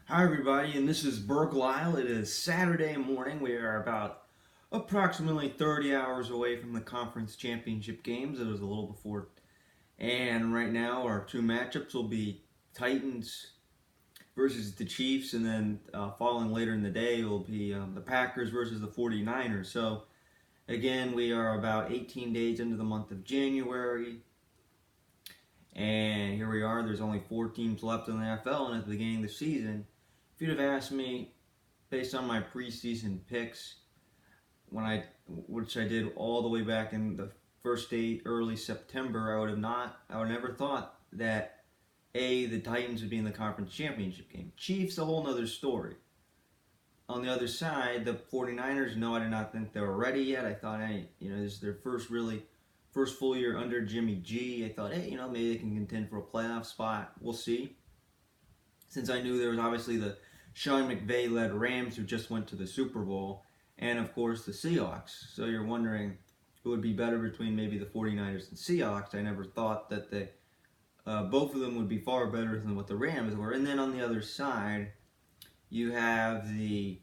Hi, everybody, and this is Burke Lyle. It is Saturday morning. We are about approximately 30 hours away from the conference championship games. It was a little before. And right now, our two matchups will be Titans versus the Chiefs, and then following later in the day will be the Packers versus the 49ers. So, again, we are about 18 days into the month of January. And here we are. There's only 4 teams left in the NFL, and at the beginning of the season, if you'd have asked me based on my preseason picks, which I did all the way back in the first day, early September, I would never thought that the Titans would be in the conference championship game. Chiefs, a whole nother story. On the other side, the 49ers, no, I did not think they were ready yet. I thought, hey, this is their first full year under Jimmy G. I thought, hey, maybe they can contend for a playoff spot. We'll see. Since I knew there was obviously the Sean McVay led Rams who just went to the Super Bowl, and of course the Seahawks. So you're wondering who would be better between maybe the 49ers and Seahawks. I never thought that both of them would be far better than what the Rams were. And then on the other side, you have the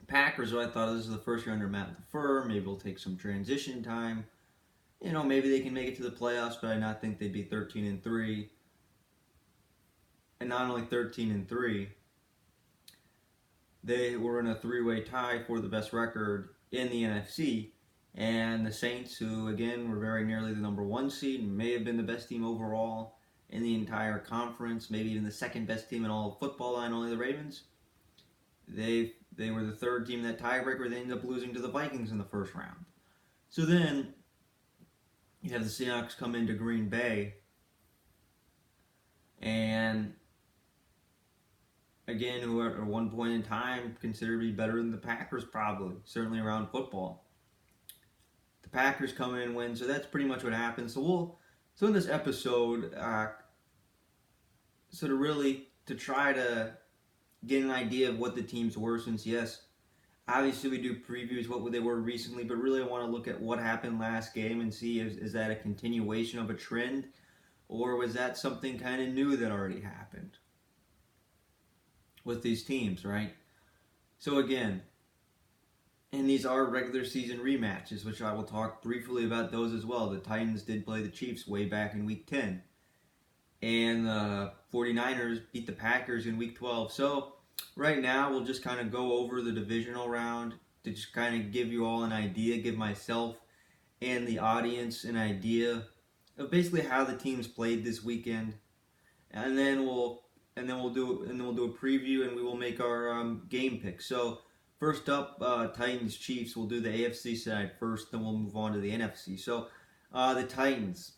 Packers, who I thought this is the first year under Matt LaFleur. Maybe it'll take some transition time. Maybe they can make it to the playoffs, but I not think they'd be 13-3. And not only 13-3, they were in a three-way tie for the best record in the NFC. And the Saints, who again were very nearly the number one seed, may have been the best team overall in the entire conference, maybe even the second best team in all of football, and only the Ravens. They were the third team in that tiebreaker. They ended up losing to the Vikings in the first round. So then you have the Seahawks come into Green Bay, and again, who at one point in time considered to be better than the Packers, probably, certainly around football. The Packers come in and win, so that's pretty much what happened. So in this episode, to try to get an idea of what the teams were, since yes, obviously we do previews what they were recently, but really I want to look at what happened last game and see is that a continuation of a trend, or was that something kind of new that already happened with these teams, right? So again, and these are regular season rematches, which I will talk briefly about those as well. The Titans did play the Chiefs way back in Week 10. And the 49ers beat the Packers in Week 12. So right now we'll just kind of go over the divisional round to just kind of give you all an idea, give myself and the audience an idea of basically how the teams played this weekend. And then we'll do a preview, and we will make our game picks. So first up, Titans Chiefs. We'll do the AFC side first, then we'll move on to the NFC. So the Titans.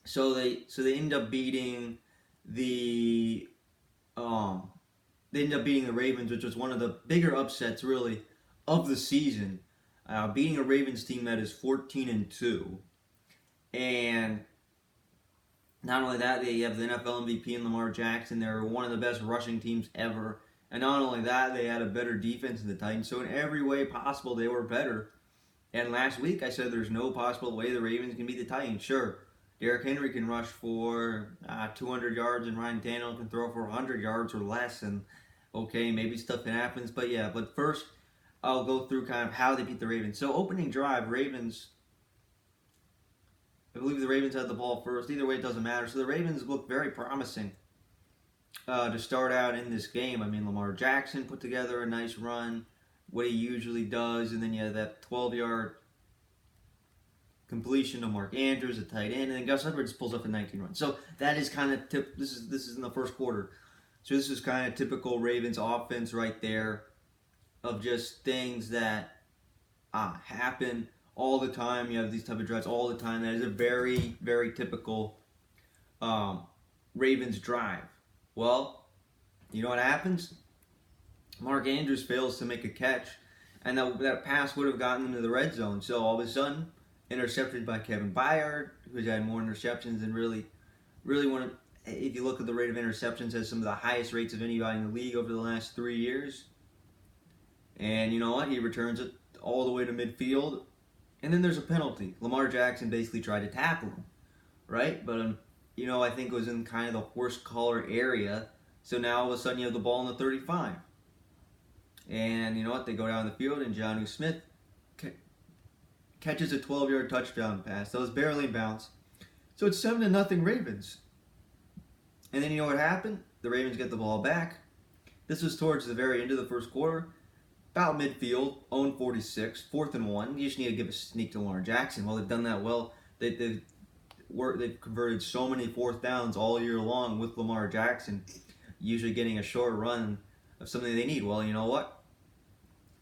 So they end up beating the Ravens, which was one of the bigger upsets really of the season. Beating a Ravens team that is 14-2, and not only that, they have the NFL MVP in Lamar Jackson. They're one of the best rushing teams ever. And not only that, they had a better defense than the Titans. So in every way possible, they were better. And last week, I said there's no possible way the Ravens can beat the Titans. Sure, Derrick Henry can rush for 200 yards, and Ryan Tannehill can throw for 100 yards or less. And okay, maybe stuff can happen. But yeah, but first, I'll go through kind of how they beat the Ravens. So opening drive, I believe the Ravens had the ball first. Either way, it doesn't matter. So the Ravens looked very promising to start out in this game. I mean, Lamar Jackson put together a nice run, what he usually does, and then you have that 12-yard completion to Mark Andrews, a tight end, and then Gus Edwards pulls up a 19 run. So that is kind of this is in the first quarter. So this is kind of typical Ravens offense right there, of just things that happen all the time. You have these type of drives all the time. That is a very, very typical Ravens drive. Well, you know what happens? Mark Andrews fails to make a catch, and that pass would have gotten into the red zone. So all of a sudden, intercepted by Kevin Byard, who's had more interceptions than really one of, if you look at the rate of interceptions, has some of the highest rates of anybody in the league over the last 3 years. And you know what? He returns it all the way to midfield. And then there's a penalty. Lamar Jackson basically tried to tackle him, right? But I think it was in kind of the worst color area. So now all of a sudden you have the ball in the 35. And you know what? They go down the field and Jonnu Smith catches a 12-yard touchdown pass. That was barely bounced. So it's 7-0 Ravens. And then you know what happened? The Ravens get the ball back. This was towards the very end of the first quarter. About midfield, own 46, 4th and 1. You just need to give a sneak to Lamar Jackson. Well, they've done that well. They've converted so many 4th downs all year long with Lamar Jackson, usually getting a short run of something they need. Well, you know what?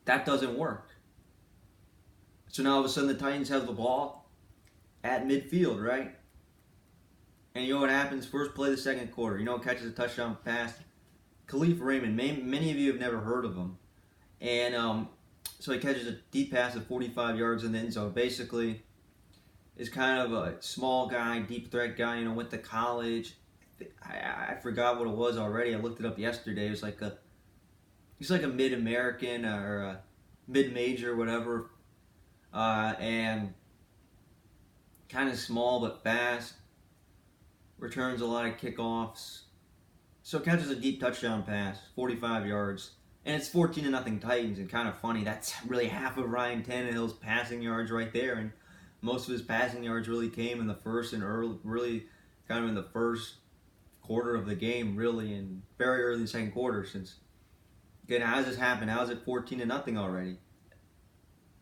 That doesn't work. So now all of a sudden the Titans have the ball at midfield, right? And you know what happens? First play of the second quarter. You know what catches a touchdown pass? Khalif Raymond. Many of you have never heard of him. And so he catches a deep pass of 45 yards in the end zone. Basically, is kind of a small guy, deep threat guy. You know, went to college. I forgot what it was already. I looked it up yesterday. It was like he's like a mid-American or a mid-major, whatever, and kind of small but fast. Returns a lot of kickoffs. So catches a deep touchdown pass, 45 yards. And it's 14-0 Titans, and kind of funny. That's really half of Ryan Tannehill's passing yards right there. And most of his passing yards really came in the first and really kind of in the first quarter of the game, really, and very early in the second quarter. Since, again, how does this happen? How is it 14-0 already?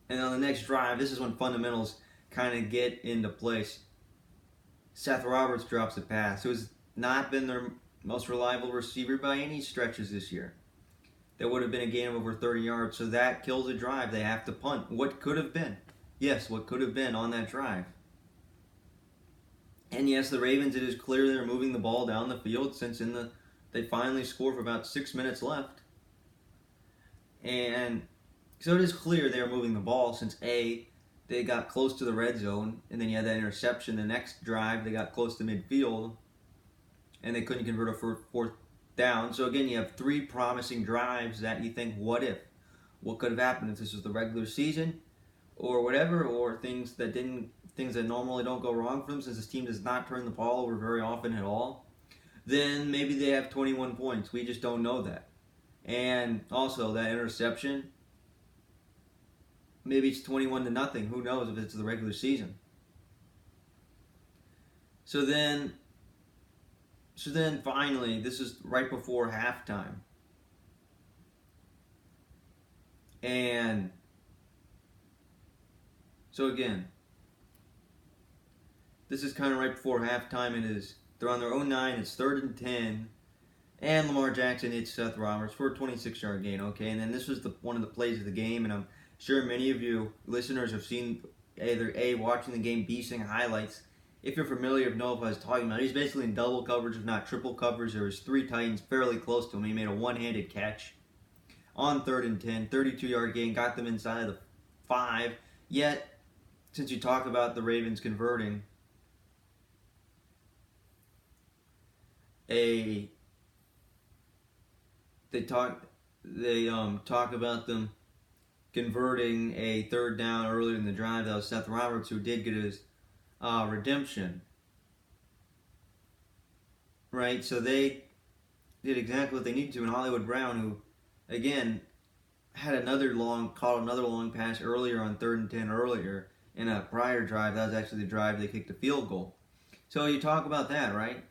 And on the next drive, this is when fundamentals kind of get into place. Seth Roberts drops a pass. Who's not been their most reliable receiver by any stretches this year. That would have been a gain of over 30 yards. So that kills a drive. They have to punt. What could have been? Yes, what could have been on that drive. And yes, the Ravens, it is clear they're moving the ball down the field since they finally score for about 6 minutes left. And so it is clear they're moving the ball since A, they got close to the red zone, and then you had that interception. The next drive, they got close to midfield, and they couldn't convert a 4th down. So again, you have 3 promising drives that you think, what if? What could have happened if this was the regular season, or whatever, or things that normally don't go wrong for them, since this team does not turn the ball over very often at all. Then maybe they have 21 points. We just don't know that. And also that interception, maybe it's 21-0. Who knows if it's the regular season? So then finally, this is right before halftime. And so again, this is kind of right before halftime. They're on their own 9. It's 3rd and 10. And Lamar Jackson hits Seth Roberts for a 26-yard gain. Okay, and then this was one of the plays of the game, and I'm sure many of you listeners have seen either A, watching the game, B, seeing highlights. If you're familiar with know what I was talking about, he's basically in double coverage, if not triple coverage. There was 3 Titans fairly close to him. He made a one-handed catch on 3rd and 10, 32-yard gain, got them inside the 5. Yet, since you talk about the Ravens converting they talk about them converting a 3rd down earlier in the drive. That was Seth Roberts, who did get his redemption. Right? So they did exactly what they needed to. And Hollywood Brown, who, again, caught another long pass earlier on 3rd and 10 earlier in a prior drive. That was actually the drive they kicked a field goal. So you talk about that, right?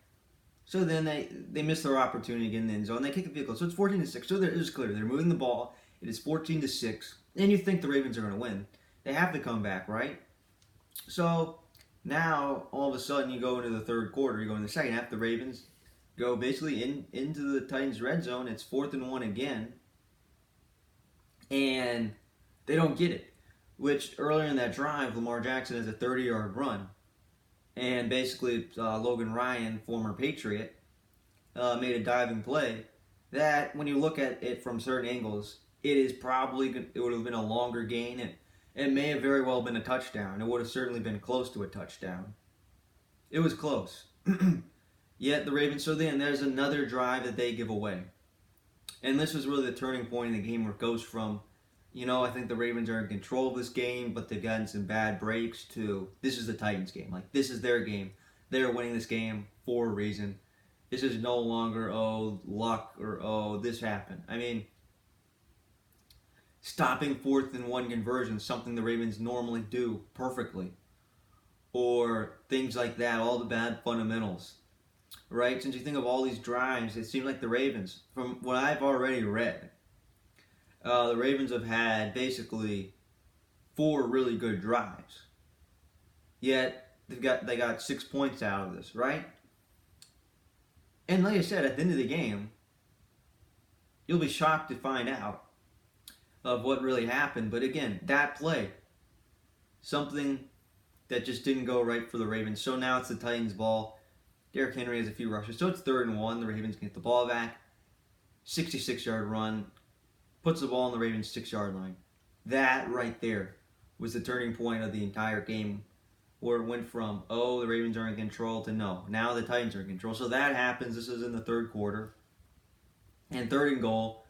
So then they miss their opportunity again in the end zone. They kick the field goal. So it's 14-6. So it is clear. They're moving the ball. It is 14-6. And you think the Ravens are going to win. They have to come back, right? So now, all of a sudden, you go into the 3rd quarter. You go in the second half. The Ravens go basically into the Titans' red zone. It's 4th and 1 again. And they don't get it. Which, earlier in that drive, Lamar Jackson has a 30-yard run. And basically, Logan Ryan, former Patriot, made a diving play that, when you look at it from certain angles, it would have been a longer gain. It may have very well been a touchdown. It would have certainly been close to a touchdown. It was close. Yet the Ravens, so then there's another drive that they give away. And this was really the turning point in the game, where it goes from, I think the Ravens are in control of this game, but they've gotten some bad breaks, to this is the Titans game. Like, this is their game. They're winning this game for a reason. This is no longer, oh, luck or, oh, this happened. I mean, stopping 4th and 1 conversions, something the Ravens normally do perfectly, or things like that, all the bad fundamentals, right? Since you think of all these drives, it seems like the Ravens, from what I've already read, the Ravens have had basically 4 really good drives. Yet they got 6 points out of this, right? And like I said, at the end of the game, you'll be shocked to find out of what really happened. But again, that play, something that just didn't go right for the Ravens. So now it's the Titans' ball. Derrick Henry has a few rushes. So it's 3rd and 1. The Ravens can get the ball back. 66-yard run. Puts the ball on the Ravens' 6-yard line. That right there was the turning point of the entire game, where it went from, oh, the Ravens are in control, to no, now the Titans are in control. So that happens. This is in the 3rd quarter. And 3rd and goal.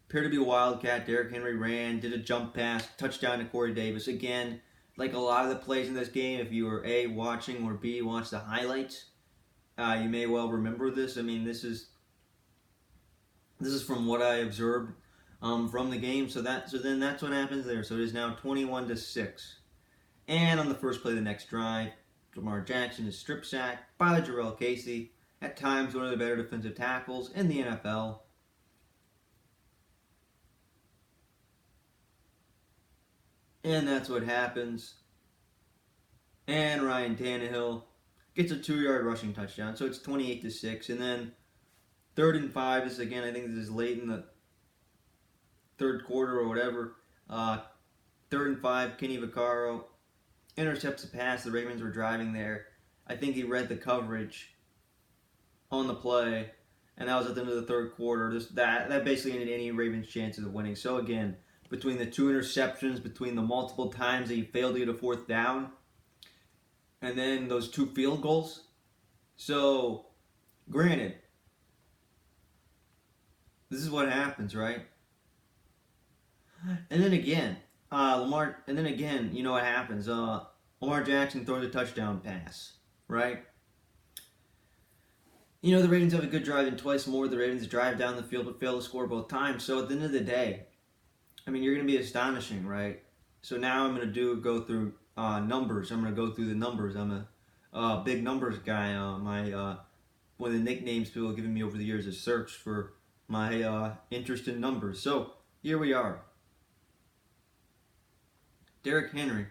Appeared to be a wildcat. Derrick Henry ran, did a jump pass, touchdown to Corey Davis. Again, like a lot of the plays in this game, if you were A, watching, or B, watch the highlights, you may well remember this. I mean, this is from what I observed from the game. So then that's what happens there. So it is now 21-6. And on the first play of the next drive, Lamar Jackson is strip sacked by Jarrell Casey, at times one of the better defensive tackles in the NFL. And that's what happens. And Ryan Tannehill gets a 2-yard rushing touchdown. So it's 28-6. And then 3rd and 5 is, again, I think this is late in the 3rd quarter or whatever. 3rd and 5, Kenny Vaccaro intercepts a pass. The Ravens were driving there. I think he read the coverage on the play, and that was at the end of the 3rd quarter. That basically ended any Ravens' chances of winning. So again, between the 2 interceptions, between the multiple times that he failed to get a 4th down, and then those 2 field goals. So, granted, this is what happens, right? And then again, you know what happens. Lamar Jackson throws a touchdown pass, right? You know, the Ravens have a good drive, and twice more the Ravens drive down the field but fail to score both times. So at the end of the day, I mean, you're going to be astonishing, right? So now I'm going to go through numbers. I'm going to go through the numbers. I'm a big numbers guy. One of the nicknames people have given me over the years is Search, for my interest in numbers. So here we are. Derrick Henry,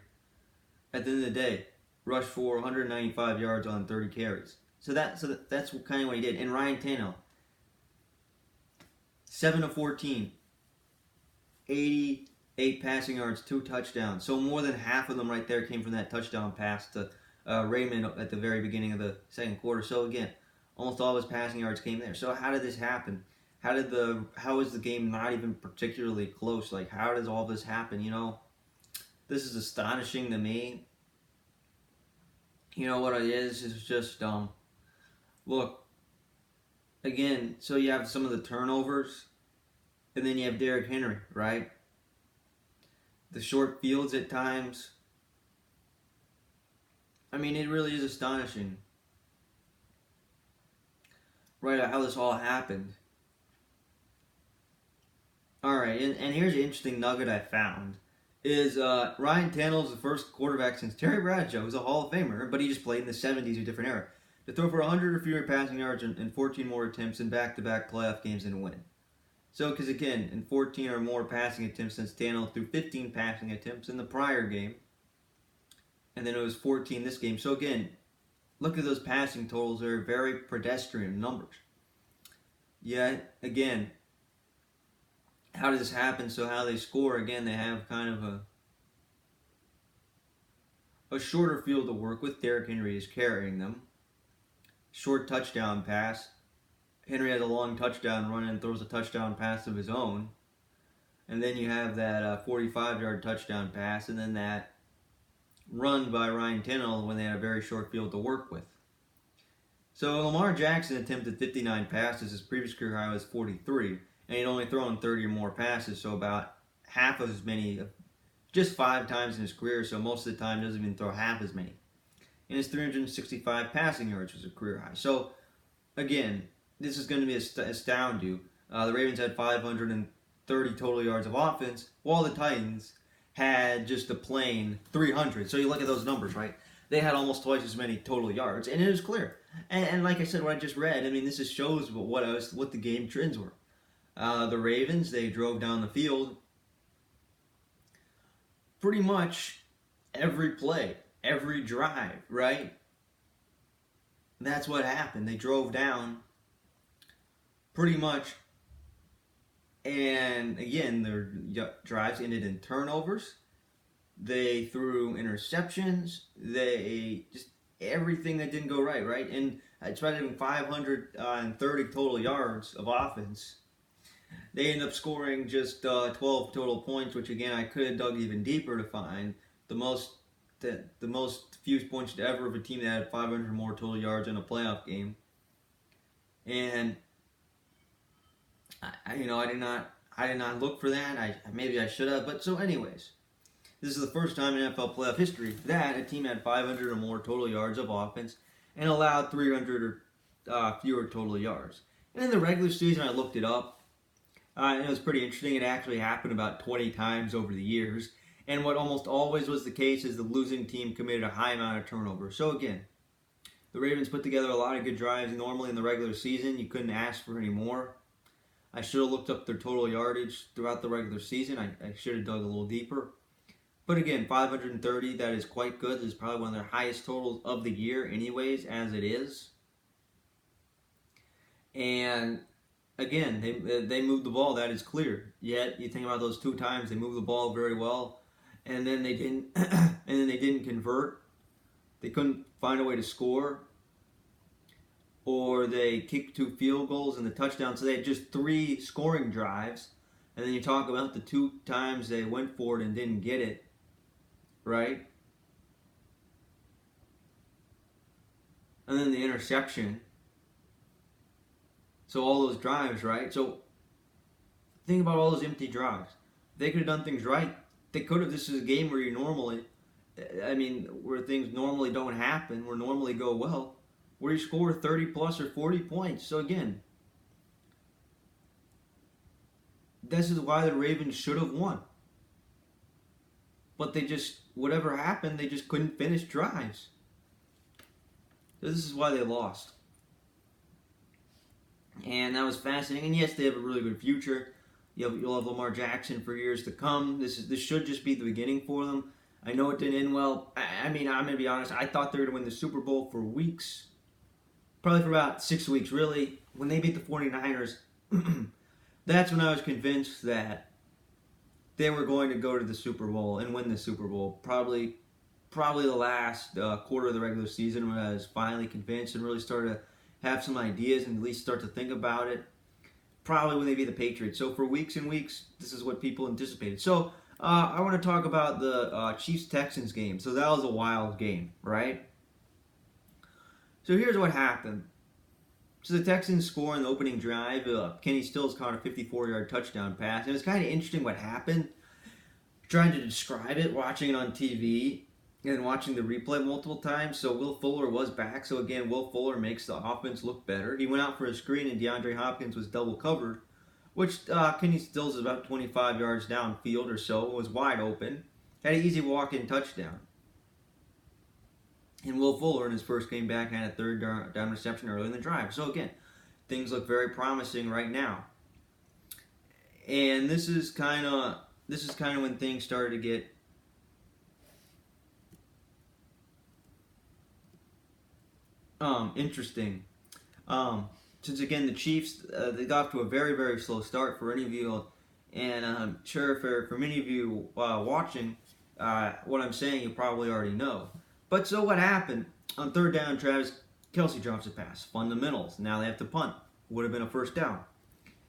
at the end of the day, rushed for 195 yards on 30 carries. So that's kind of what he did. And Ryan Tannehill, 7 of 14, 88 passing yards, 2 touchdowns. So more than half of them right there came from that touchdown pass to Raymond at the very beginning of the 2nd quarter. So again, almost all of his passing yards came there. So how did this happen? How is the game not even particularly close? Like, how does all this happen? You know, this is astonishing to me. You know what it is? It's just look, again. So you have some of the turnovers, and then you have Derrick Henry, right? The short fields at times. I mean, it really is astonishing, right, how this all happened. Alright, and here's an interesting nugget I found. Is Ryan Tannehill is the first quarterback since Terry Bradshaw, who's a Hall of Famer, but he just played in the 70s, a different era, to throw for 100 or fewer passing yards and 14 more attempts in back-to-back playoff games and win. So, because again, in 14 or more passing attempts since Tannehill threw 15 passing attempts in the prior game, and then it was 14 this game. So again, look at those passing totals. They're very pedestrian numbers. Yet, again, how does this happen? So how they score, again, they have kind of a shorter field to work with. Derrick Henry is carrying them. Short touchdown pass. Henry has a long touchdown run and throws a touchdown pass of his own. And then you have that 45-yard touchdown pass, and then that run by Ryan Tannehill when they had a very short field to work with. So Lamar Jackson attempted 59 passes. His previous career high was 43. And he'd only thrown 30 or more passes, so about half of as many, just 5 times in his career, so most of the time doesn't even throw half as many. And his 365 passing yards was a career high. So, again, this is going to be astound you. The Ravens had 530 total yards of offense, while the Titans had just a plain 300. So you look at those numbers, right? They had almost twice as many total yards, and it was clear. And like I said, what I just read, I mean, this just shows what the game trends were. The Ravens, they drove down the field pretty much every play, every drive, right? That's what happened. They drove down pretty much, and again, their drives ended in turnovers. They threw interceptions. They just everything that didn't go right, right? And despite having 530 total yards of offense, they ended up scoring just 12 total points, which again I could have dug even deeper to find the most few points ever of a team that had 500 more total yards in a playoff game. And I did not look for that. Maybe I should have, but so anyways. This is the first time in NFL playoff history that a team had 500 or more total yards of offense and allowed 300 or fewer total yards. And in the regular season, I looked it up, and it was pretty interesting. It actually happened about 20 times over the years. And what almost always was the case is the losing team committed a high amount of turnovers. So again, the Ravens put together a lot of good drives. Normally in the regular season, you couldn't ask for any more. I should have looked up their total yardage throughout the regular season. I should have dug a little deeper. But again, 530, that is quite good. This is probably one of their highest totals of the year anyways, as it is. And again, they moved the ball, that is clear. Yet, you think about those two times, they moved the ball very well, and then they didn't and then they didn't convert. They couldn't find a way to score. Or they kicked 2 field goals and the touchdown. So they had just 3 scoring drives. And then you talk about the 2 times they went for it and didn't get it. Right? And then the interception. So all those drives, right? So think about all those empty drives. They could have done things right. They could have. This is a game where where things normally don't happen, where normally go well, where you score 30 plus or 40 points. So again, this is why the Ravens should have won. But they just, whatever happened, they just couldn't finish drives. This is why they lost. And that was fascinating. And yes, they have a really good future. You'll have Lamar Jackson for years to come. This should just be the beginning for them. I know it didn't end well. I'm going to be honest. I thought they were going to win the Super Bowl for weeks. Probably for about 6 weeks, really. When they beat the 49ers, that's when I was convinced that they were going to go to the Super Bowl and win the Super Bowl. Probably the last quarter of the regular season when I was finally convinced and really started to have some ideas and at least start to think about it. Probably when they beat the Patriots. So for weeks and weeks, this is what people anticipated. So I want to talk about the Chiefs-Texans game. So that was a wild game, right? So here's what happened. So the Texans score in the opening drive. Kenny Stills caught a 54-yard touchdown pass. And it was kind of interesting what happened. Trying to describe it, watching it on TV, and watching the replay multiple times. So Will Fuller was back. So again, Will Fuller makes the offense look better. He went out for a screen, and DeAndre Hopkins was double covered, which Kenny Stills is about 25 yards downfield or so. Was wide open. Had an easy walk-in touchdown. And Will Fuller, in his first game back, had a third down reception early in the drive. So again, things look very promising right now. And this is kind of when things started to get interesting. Since again the Chiefs they got off to a very, very slow start for any of you, and I'm sure for many of you watching, what I'm saying you probably already know. But so what happened? On third down, Travis Kelce drops a pass. Fundamentals. Now they have to punt. Would have been a first down.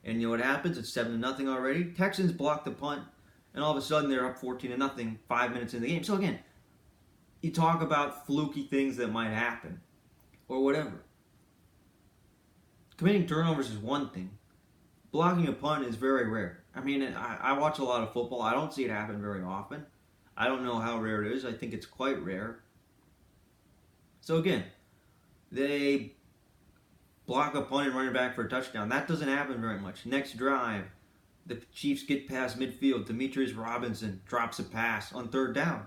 And you know what happens? It's 7-0 already. Texans block the punt, and all of a sudden they're up 14-0, 5 minutes in the game. So again, you talk about fluky things that might happen, or whatever. Committing turnovers is one thing. Blocking a punt is very rare. I mean, I watch a lot of football. I don't see it happen very often. I don't know how rare it is. I think it's quite rare. So again, they block a punt and run it back for a touchdown. That doesn't happen very much. Next drive, the Chiefs get past midfield. Demetrius Robinson drops a pass on third down.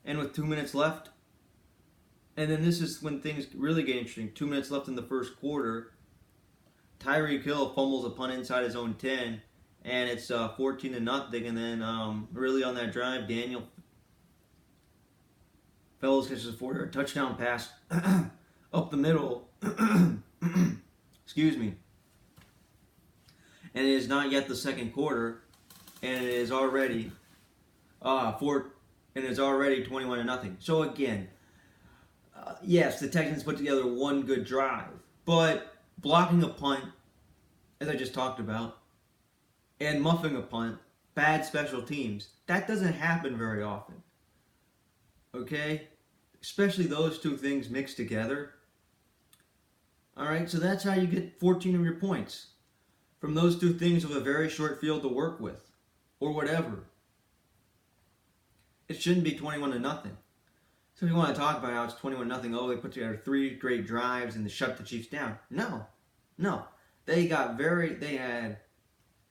And with 2 minutes left, and then this is when things really get interesting. 2 minutes left in the first quarter. Tyreek Hill fumbles a punt inside his own 10, and it's 14-0. And then really on that drive, Daniel Fellows catches a 4-yard touchdown pass up the middle. Excuse me. And it is not yet the second quarter, and it is already 21-0. So again, yes, the Texans put together one good drive, but blocking a punt, as I just talked about, and muffing a punt, bad special teams, that doesn't happen very often. Okay? Especially those two things mixed together. Alright, so that's how you get 14 of your points. From those two things with a very short field to work with. Or whatever. It shouldn't be 21-0. So if you want to talk about how it's 21-0, oh, they put together 3 great drives and they shut the Chiefs down. No. They had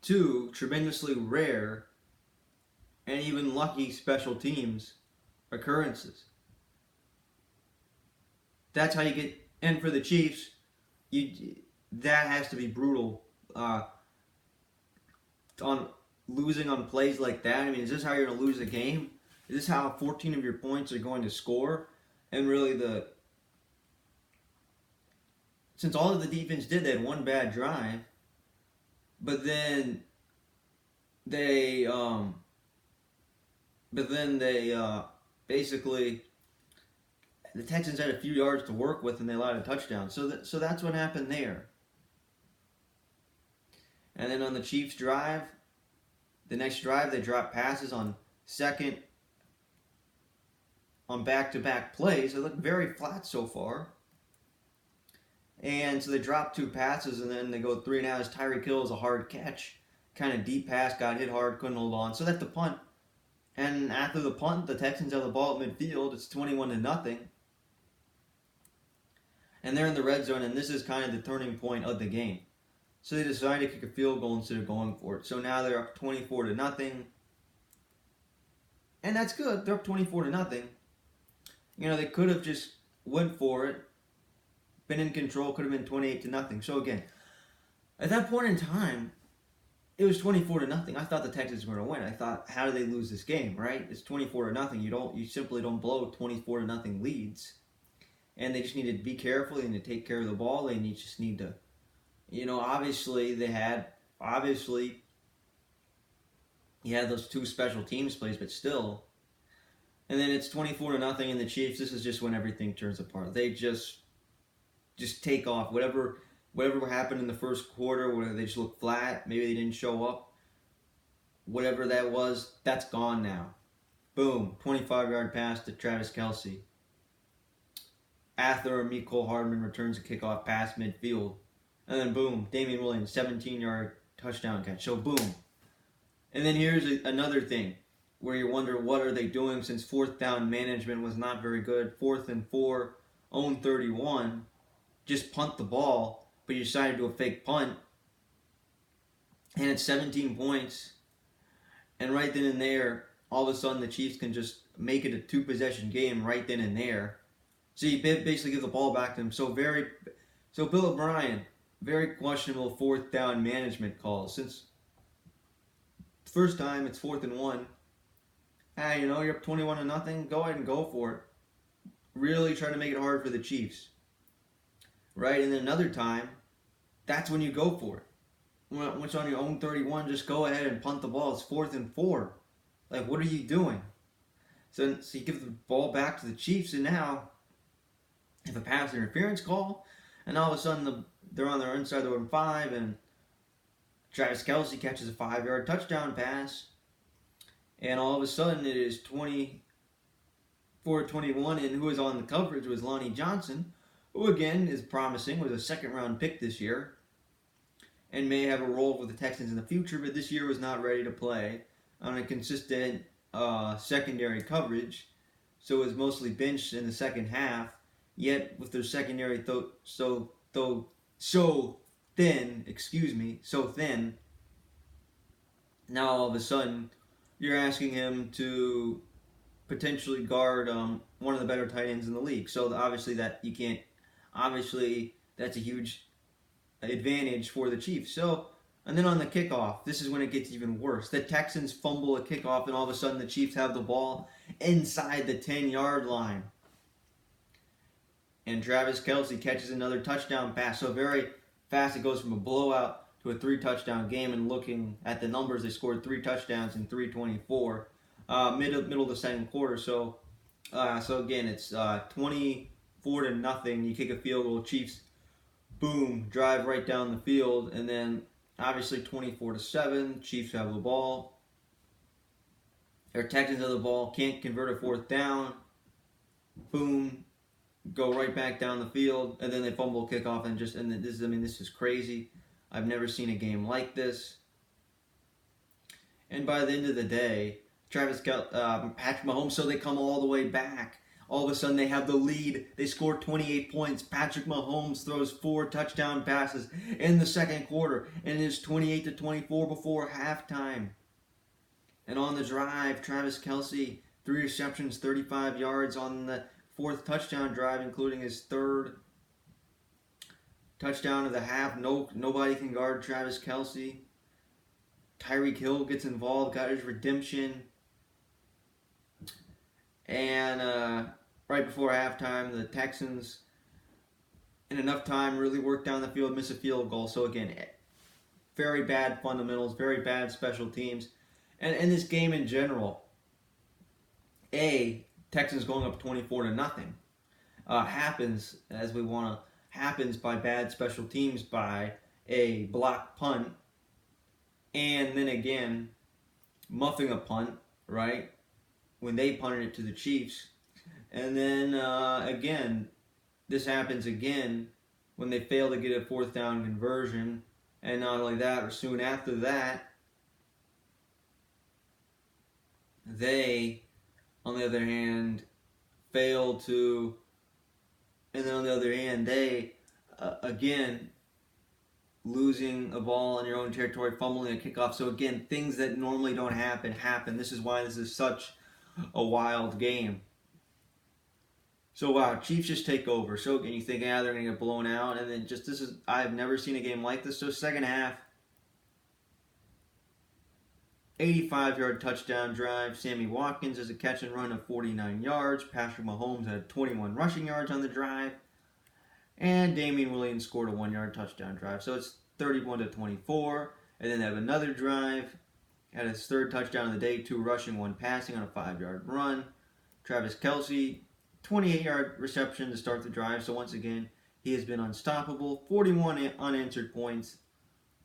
2 tremendously rare and even lucky special teams occurrences. That's how you get, and for the Chiefs, that has to be brutal. On losing on plays like that. I mean, is this how you're going to lose a game? Is this how 14 of your points are going to score? And really, since all of the defense did, they had one bad drive, but then they basically, the Texans had a few yards to work with and they allowed a touchdown. So that's what happened there. And then on the Chiefs drive, the next drive, they dropped passes on second, on back-to-back plays. They look very flat so far. And so they dropped 2 passes and then they go 3 and out as Tyreek Hill is a hard catch. Kind of deep pass, got hit hard, couldn't hold on. So that's the punt. And after the punt, the Texans have the ball at midfield. It's 21-0. And they're in the red zone, and this is kind of the turning point of the game. So they decide to kick a field goal instead of going for it. So now they're up 24-0. And that's good. They're up 24-0. You know, they could have just went for it, been in control, could have been 28-0. So again, at that point in time, it was 24-0. I thought the Texans were going to win. I thought, how do they lose this game, right? It's 24-0. You simply don't blow 24-0 leads. And they just need to be careful. They need to take care of the ball. They just need to, obviously you had those 2 special teams plays, but still. And then it's 24-0, and the Chiefs, this is just when everything turns apart. They just take off. Whatever happened in the first quarter, where they just looked flat, maybe they didn't show up, whatever that was, that's gone now. Boom, 25-yard pass to Travis Kelce. After Mecole Hardman returns a kickoff pass midfield. And then boom, Damian Williams, 17-yard touchdown catch. So boom. And then here's another thing where you wonder what are they doing since 4th down management was not very good. 4th and 4, own 31. Just punt the ball, but you decided to do a fake punt. And it's 17 points. And right then and there, all of a sudden the Chiefs can just make it a 2-possession game right then and there. So you basically give the ball back to him. So Bill O'Brien, very questionable 4th down management calls. Since the first time it's 4th and 1, you're up 21-0. Go ahead and go for it. Really try to make it hard for the Chiefs, right? And then another time, that's when you go for it. When it's on your own 31, just go ahead and punt the ball. It's 4th and 4. Like, what are you doing? So you give the ball back to the Chiefs, and now if a pass interference call, and all of a sudden they're on their inside the 5, and Travis Kelce catches a 5-yard touchdown pass, and all of a sudden it is 24-21, and who was on the coverage was Lonnie Johnson, who again is promising, was a 2nd-round pick this year, and may have a role with the Texans in the future, but this year was not ready to play on a consistent secondary coverage, so was mostly benched in the second half. Yet with their secondary so so thin, so thin. Now all of a sudden, you're asking him to potentially guard one of the better tight ends in the league. So obviously that you can't. Obviously, that's a huge advantage for the Chiefs. So, and then on the kickoff, this is when it gets even worse. The Texans fumble a kickoff, and all of a sudden the Chiefs have the ball inside the 10-yard line. And Travis Kelce catches another touchdown pass. So very fast it goes from a blowout to a 3-touchdown game. And looking at the numbers, they scored 3 touchdowns in 3:24, middle of the second quarter. So again, it's 24-0. You kick a field goal, Chiefs, boom, drive right down the field, and then obviously 24-7. Chiefs have the ball. Their Texans have the ball, can't convert a 4th down. Boom, go right back down the field, and then they fumble kickoff, and this is crazy. I've never seen a game like this. And by the end of the day, Patrick Mahomes, so they come all the way back. All of a sudden, they have the lead. They score 28 points. Patrick Mahomes throws 4 touchdown passes in the second quarter, and it is 28-24 before halftime. And on the drive, Travis Kelce, 3 receptions, 35 yards on the 4th touchdown drive, including his 3rd touchdown of the half. Nobody can guard Travis Kelce. Tyreek Hill gets involved, got his redemption. And right before halftime, the Texans, in enough time, really worked down the field, miss a field goal. So again, very bad fundamentals, very bad special teams. And this game in general, Texans going up 24-0, happens happens by bad special teams, by a blocked punt, and then again, muffing a punt, right? When they punted it to the Chiefs. And then again, this happens again when they fail to get a 4th down conversion. And not only that, or soon after that, they, on the other hand, fail to, and then on the other hand, they, again, losing a ball in your own territory, fumbling a kickoff. So again, things that normally don't happen. This is why this is such a wild game. So wow, Chiefs just take over. So again, you think, they're going to get blown out, and then I've never seen a game like this. So second half, 85-yard touchdown drive. Sammy Watkins has a catch and run of 49 yards. Patrick Mahomes had 21 rushing yards on the drive. And Damian Williams scored a 1-yard touchdown drive. So it's 31-24. And then they have another drive. Had his 3rd touchdown of the day, 2 rushing, 1 passing on a 5-yard run. Travis Kelce, 28-yard reception to start the drive. So once again, he has been unstoppable. 41 unanswered points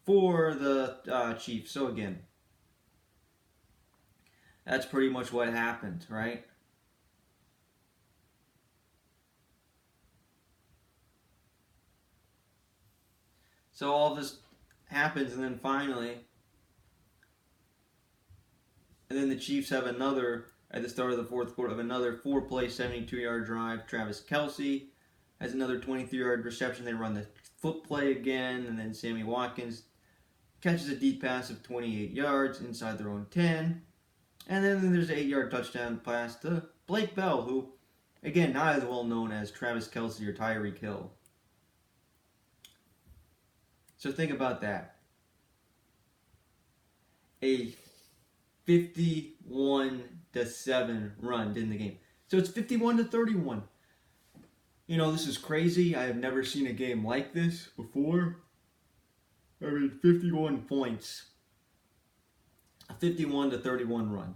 for the Chiefs. So again, that's pretty much what happened, right? So all this happens, and then finally, and then the Chiefs have another, at the start of the 4th quarter, of another 4-play, 72-yard drive. Travis Kelce has another 23-yard reception. They run the foot play again, and then Sammy Watkins catches a deep pass of 28 yards inside their own 10. And then there's an 8-yard touchdown pass to Blake Bell, who, again, not as well known as Travis Kelce or Tyreek Hill. So think about that. A 51-7 run in the game. So it's 51-31. You know, this is crazy. I have never seen a game like this before. 51 points. A 51-31 run.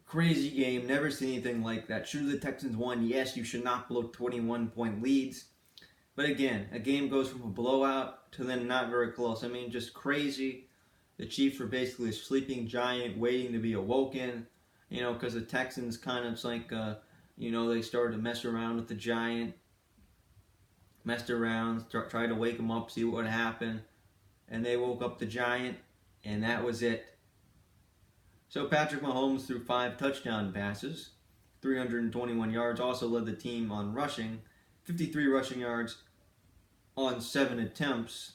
Crazy game. Never seen anything like that. Should the Texans won? Yes, you should not blow 21-point leads. But again, a game goes from a blowout to then not very close. I mean, just crazy. The Chiefs were basically a sleeping giant waiting to be awoken. You know, because the Texans kind of, they started to mess around with the giant. Messed around, tried to wake him up, see what would happen. And they woke up the giant, and that was it. So Patrick Mahomes threw 5 touchdown passes, 321 yards, also led the team on rushing, 53 rushing yards, on 7 attempts.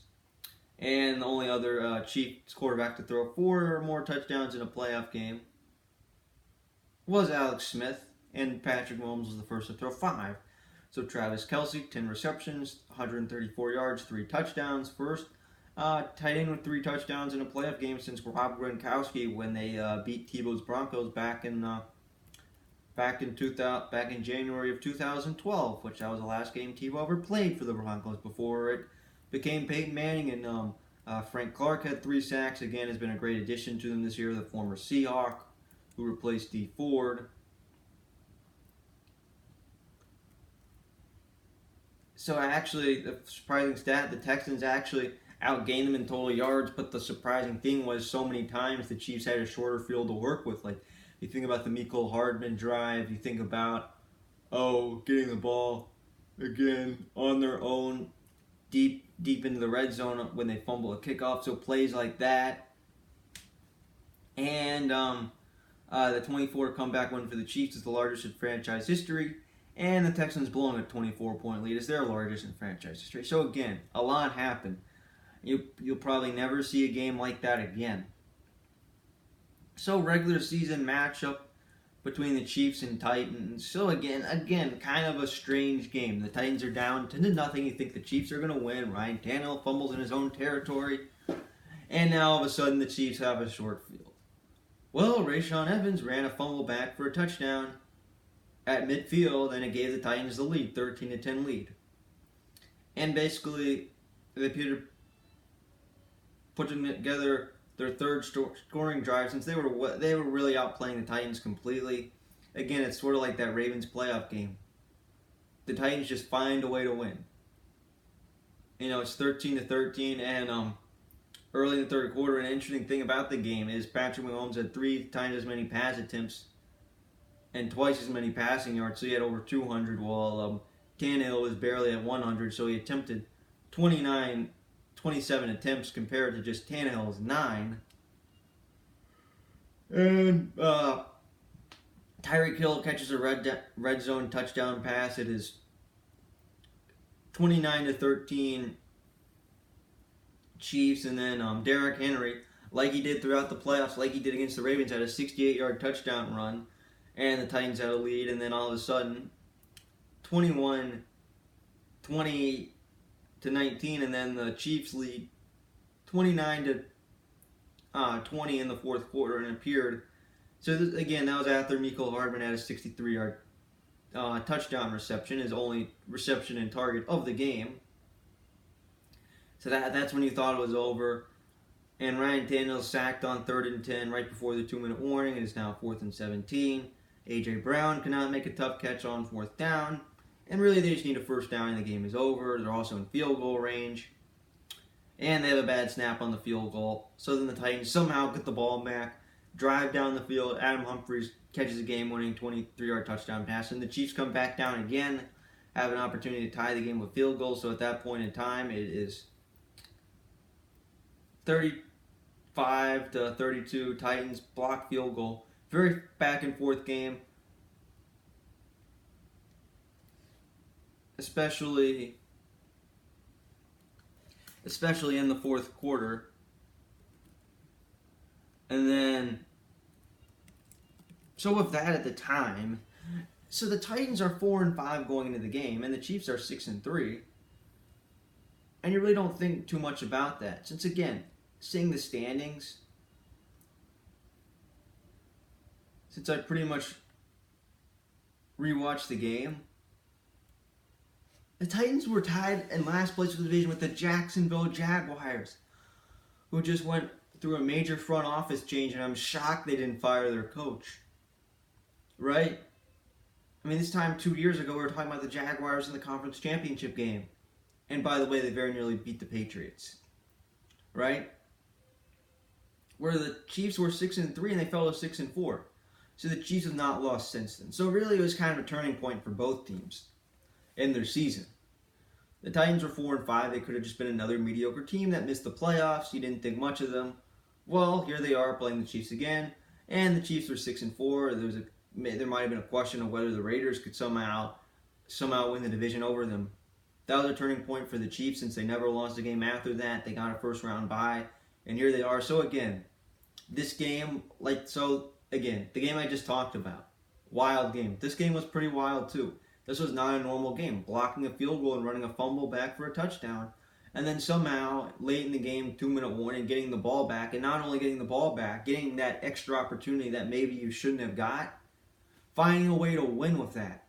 And the only other Chiefs quarterback to throw 4 or more touchdowns in a playoff game was Alex Smith, and Patrick Mahomes was the first to throw 5. So Travis Kelce, 10 receptions, 134 yards, 3 touchdowns. First tight end with 3 touchdowns in a playoff game since Rob Gronkowski when they beat Tebow's Broncos back in January of 2012, which that was the last game Tebow ever played for the Broncos before it became Peyton Manning. And Frank Clark had 3 sacks. Again, has been a great addition to them this year. The former Seahawk who replaced Dee Ford. So actually, the surprising stat, the Texans actually outgained them in total yards, but the surprising thing was so many times the Chiefs had a shorter field to work with. Like, you think about the Mecole Hardman drive, you think about, getting the ball again on their own deep into the red zone when they fumble a kickoff. So plays like that. And the 24 comeback win for the Chiefs is the largest in franchise history. And the Texans blowing a 24-point lead is their largest in franchise history. So again, a lot happened. You'll probably never see a game like that again. So regular season matchup between the Chiefs and Titans. So again, kind of a strange game. The Titans are down 10-0. You think the Chiefs are going to win. Ryan Tannehill fumbles in his own territory. And now all of a sudden the Chiefs have a short field. Well, Rashawn Evans ran a fumble back for a touchdown at midfield, and it gave the Titans the lead, 13-10 lead. And basically, they put together their third scoring drive since they were really outplaying the Titans completely. Again, it's sort of like that Ravens playoff game. The Titans just find a way to win. It's 13-13, and early in the third quarter, an interesting thing about the game is Patrick Mahomes had 3 times as many pass attempts and twice as many passing yards, so he had over 200, while Tannehill was barely at 100, so he attempted 27 attempts compared to just Tannehill's 9. And Tyreek Hill catches a red zone touchdown pass. It is 29-13 Chiefs, and then Derrick Henry, like he did throughout the playoffs, like he did against the Ravens, had a 68-yard touchdown run, and the Titans had a lead, and then all of a sudden, 20-19, and then the Chiefs lead 29-20 in the fourth quarter, and it appeared. So again, that was after Mecole Hardman had a 63-yard touchdown reception, his only reception and target of the game. So that's when you thought it was over. And Ryan Tannehill sacked on 3rd and 10 right before the 2-minute warning. It is now 4th and 17. A.J. Brown cannot make a tough catch on 4th down. And really, they just need a first down and the game is over. They're also in field goal range. And they have a bad snap on the field goal. So then the Titans somehow get the ball back, drive down the field. Adam Humphries catches a game-winning 23-yard touchdown pass. And the Chiefs come back down again, have an opportunity to tie the game with field goals. So at that point in time, it is 35-32, Titans block field goal. Very back and forth game. Especially in the fourth quarter. And then, so with that at the time, so the Titans are 4-5 going into the game, and the Chiefs are 6-3. And you really don't think too much about that. Since again, seeing the standings, since I pretty much rewatched the game, the Titans were tied in last place of the division with the Jacksonville Jaguars, who just went through a major front office change, and I'm shocked they didn't fire their coach. Right? I mean, this time 2 years ago, we were talking about the Jaguars in the conference championship game. And by the way, they very nearly beat the Patriots. Right? Where the Chiefs were 6-3 and they fell to 6-4. So the Chiefs have not lost since then. So really, it was kind of a turning point for both teams in their season. The Titans were 4-5. They could have just been another mediocre team that missed the playoffs. You didn't think much of them. Well, here they are playing the Chiefs again, and the Chiefs were 6-4. There might have been a question of whether the Raiders could somehow win the division over them. That was a turning point for the Chiefs since they never lost a game after that. They got a first round bye, and here they are. So again, this game, again, the game I just talked about, wild game. This game was pretty wild too. This was not a normal game. Blocking a field goal and running a fumble back for a touchdown, and then somehow late in the game, 2-minute warning, getting the ball back, and not only getting the ball back, getting that extra opportunity that maybe you shouldn't have got, finding a way to win with that.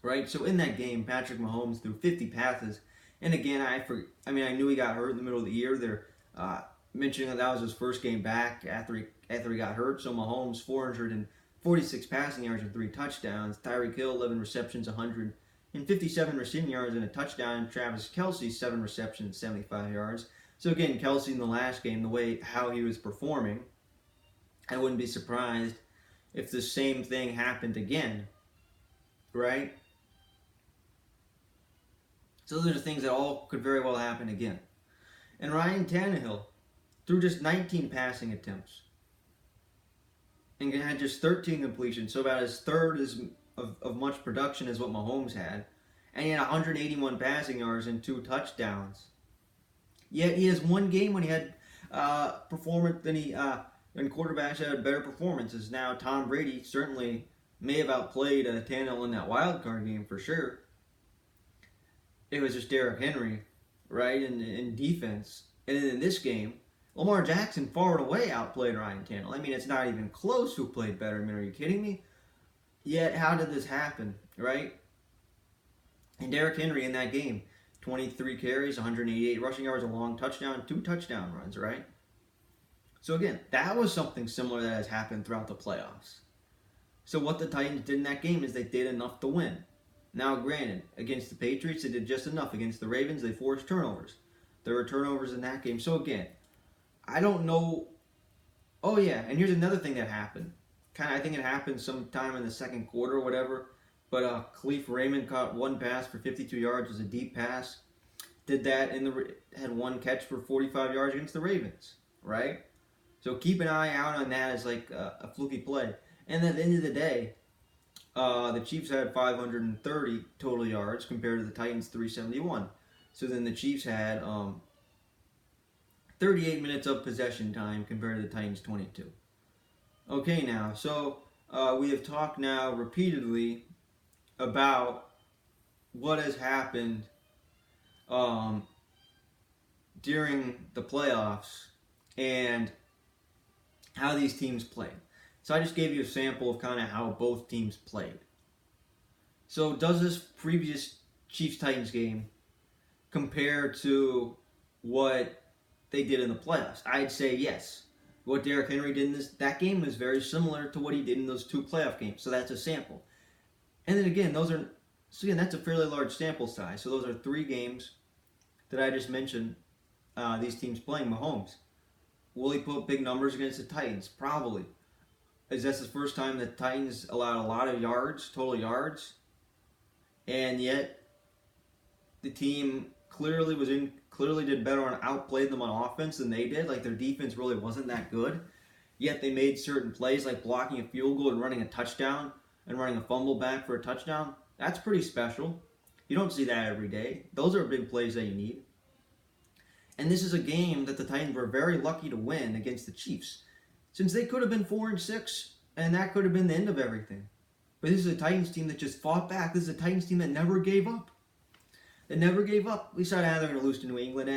Right? So in that game, Patrick Mahomes threw 50 passes, and again, I knew he got hurt in the middle of the year. They're mentioning that was his first game back after he got hurt. So Mahomes 446 passing yards and 3 touchdowns. Tyreek Hill 11 receptions, 157 receiving yards and a touchdown. Travis Kelce 7 receptions, 75 yards. So again, Kelce in the last game, how he was performing, I wouldn't be surprised if the same thing happened again, right? So those are things that all could very well happen again. And Ryan Tannehill threw just 19 passing attempts and had just 13 completions, so about his third of much production as what Mahomes had. And he had 181 passing yards and 2 touchdowns. Yet he has one game when he had performance when quarterbacks had better performances. Now Tom Brady certainly may have outplayed Tannehill in that wild card game for sure. It was just Derrick Henry, right, in defense. And then in this game, Lamar Jackson far and away outplayed Ryan Tannehill. I mean, it's not even close who played better. I mean, are you kidding me? Yet, how did this happen, right? And Derrick Henry in that game, 23 carries, 188 rushing yards, a long touchdown, 2 touchdown runs, right? So again, that was something similar that has happened throughout the playoffs. So what the Titans did in that game is they did enough to win. Now, granted, against the Patriots, they did just enough. Against the Ravens, they forced turnovers. There were turnovers in that game. So again, I don't know. Oh yeah, and here's another thing that happened. I think it happened sometime in the second quarter or whatever. But Khalif Raymond caught one pass for 52 yards. It was a deep pass. Did that had one catch for 45 yards against the Ravens, right? So keep an eye out on that as like a fluky play. And at the end of the day, the Chiefs had 530 total yards compared to the Titans 371. So then the Chiefs had 38 minutes of possession time compared to the Titans 22. Okay, now, so we have talked now repeatedly about what has happened during the playoffs and how these teams played. So I just gave you a sample of kind of how both teams played. So does this previous Chiefs-Titans game compare to what they did in the playoffs? I'd say yes. What Derrick Henry did in that game is very similar to what he did in those 2 playoff games. So that's a sample. And then again, that's a fairly large sample size. So those are 3 games that I just mentioned, these teams playing Mahomes. Will he put big numbers against the Titans? Probably. Is this the first time the Titans allowed a lot of yards, total yards? And yet, the team clearly did better and outplayed them on offense than they did. Like, their defense really wasn't that good. Yet they made certain plays like blocking a field goal and running a touchdown and running a fumble back for a touchdown. That's pretty special. You don't see that every day. Those are big plays that you need. And this is a game that the Titans were very lucky to win against the Chiefs, since they could have been 4-6, and that could have been the end of everything. But this is a Titans team that just fought back. This is a Titans team that never gave up. They never gave up. We saw they're going to lose to New England.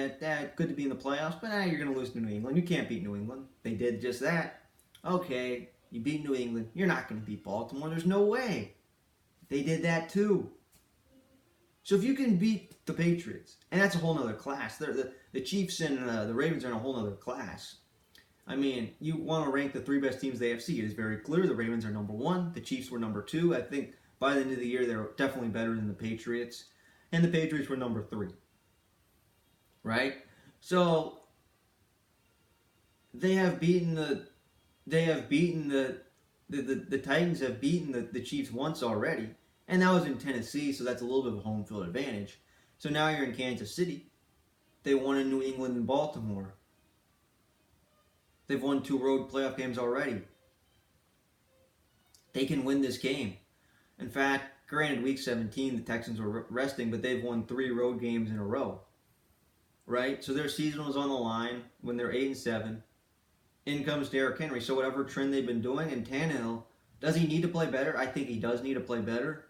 Good to be in the playoffs, but you're going to lose to New England. You can't beat New England. They did just that. Okay, you beat New England. You're not going to beat Baltimore. There's no way. They did that too. So if you can beat the Patriots, and that's a whole other class. The Chiefs and the Ravens are in a whole other class. I mean, you want to rank the 3 best teams in the AFC. It is very clear the Ravens are number 1. The Chiefs were number 2. I think by the end of the year, they're definitely better than the Patriots. And the Patriots were number 3. Right? So, the Titans have beaten the Chiefs once already. And that was in Tennessee, so that's a little bit of a home field advantage. So now you're in Kansas City. They won in New England and Baltimore. They've won 2 road playoff games already. They can win this game. In fact, Granted, week 17, the Texans were resting, but they've won 3 road games in a row, right? So their season was on the line when they're 8-7. In comes Derrick Henry. So whatever trend they've been doing, and Tannehill, does he need to play better? I think he does need to play better.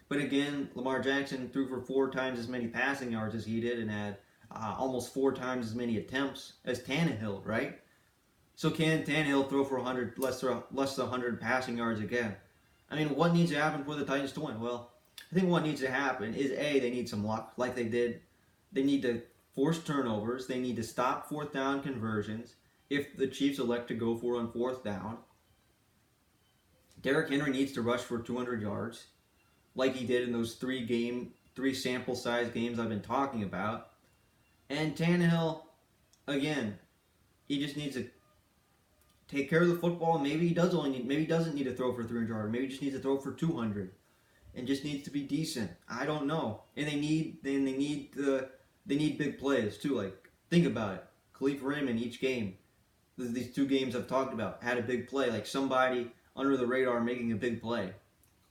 But again, Lamar Jackson threw for 4 times as many passing yards as he did and had almost 4 times as many attempts as Tannehill, right? So can Tannehill throw for 100 less than 100 passing yards again? I mean, what needs to happen for the Titans to win? Well, I think what needs to happen is they need some luck, like they did. They need to force turnovers. They need to stop 4th down conversions. If the Chiefs elect to go for on 4th down, Derrick Henry needs to rush for 200 yards, like he did in those 3 sample size games I've been talking about. And Tannehill, again, he just needs to take care of the football. Maybe he doesn't need to throw for 300 yards. Maybe he just needs to throw for 200, and just needs to be decent. I don't know. And they need big plays too. Like, think about it. Khalif Raymond each game. These 2 games I've talked about had a big play, like somebody under the radar making a big play,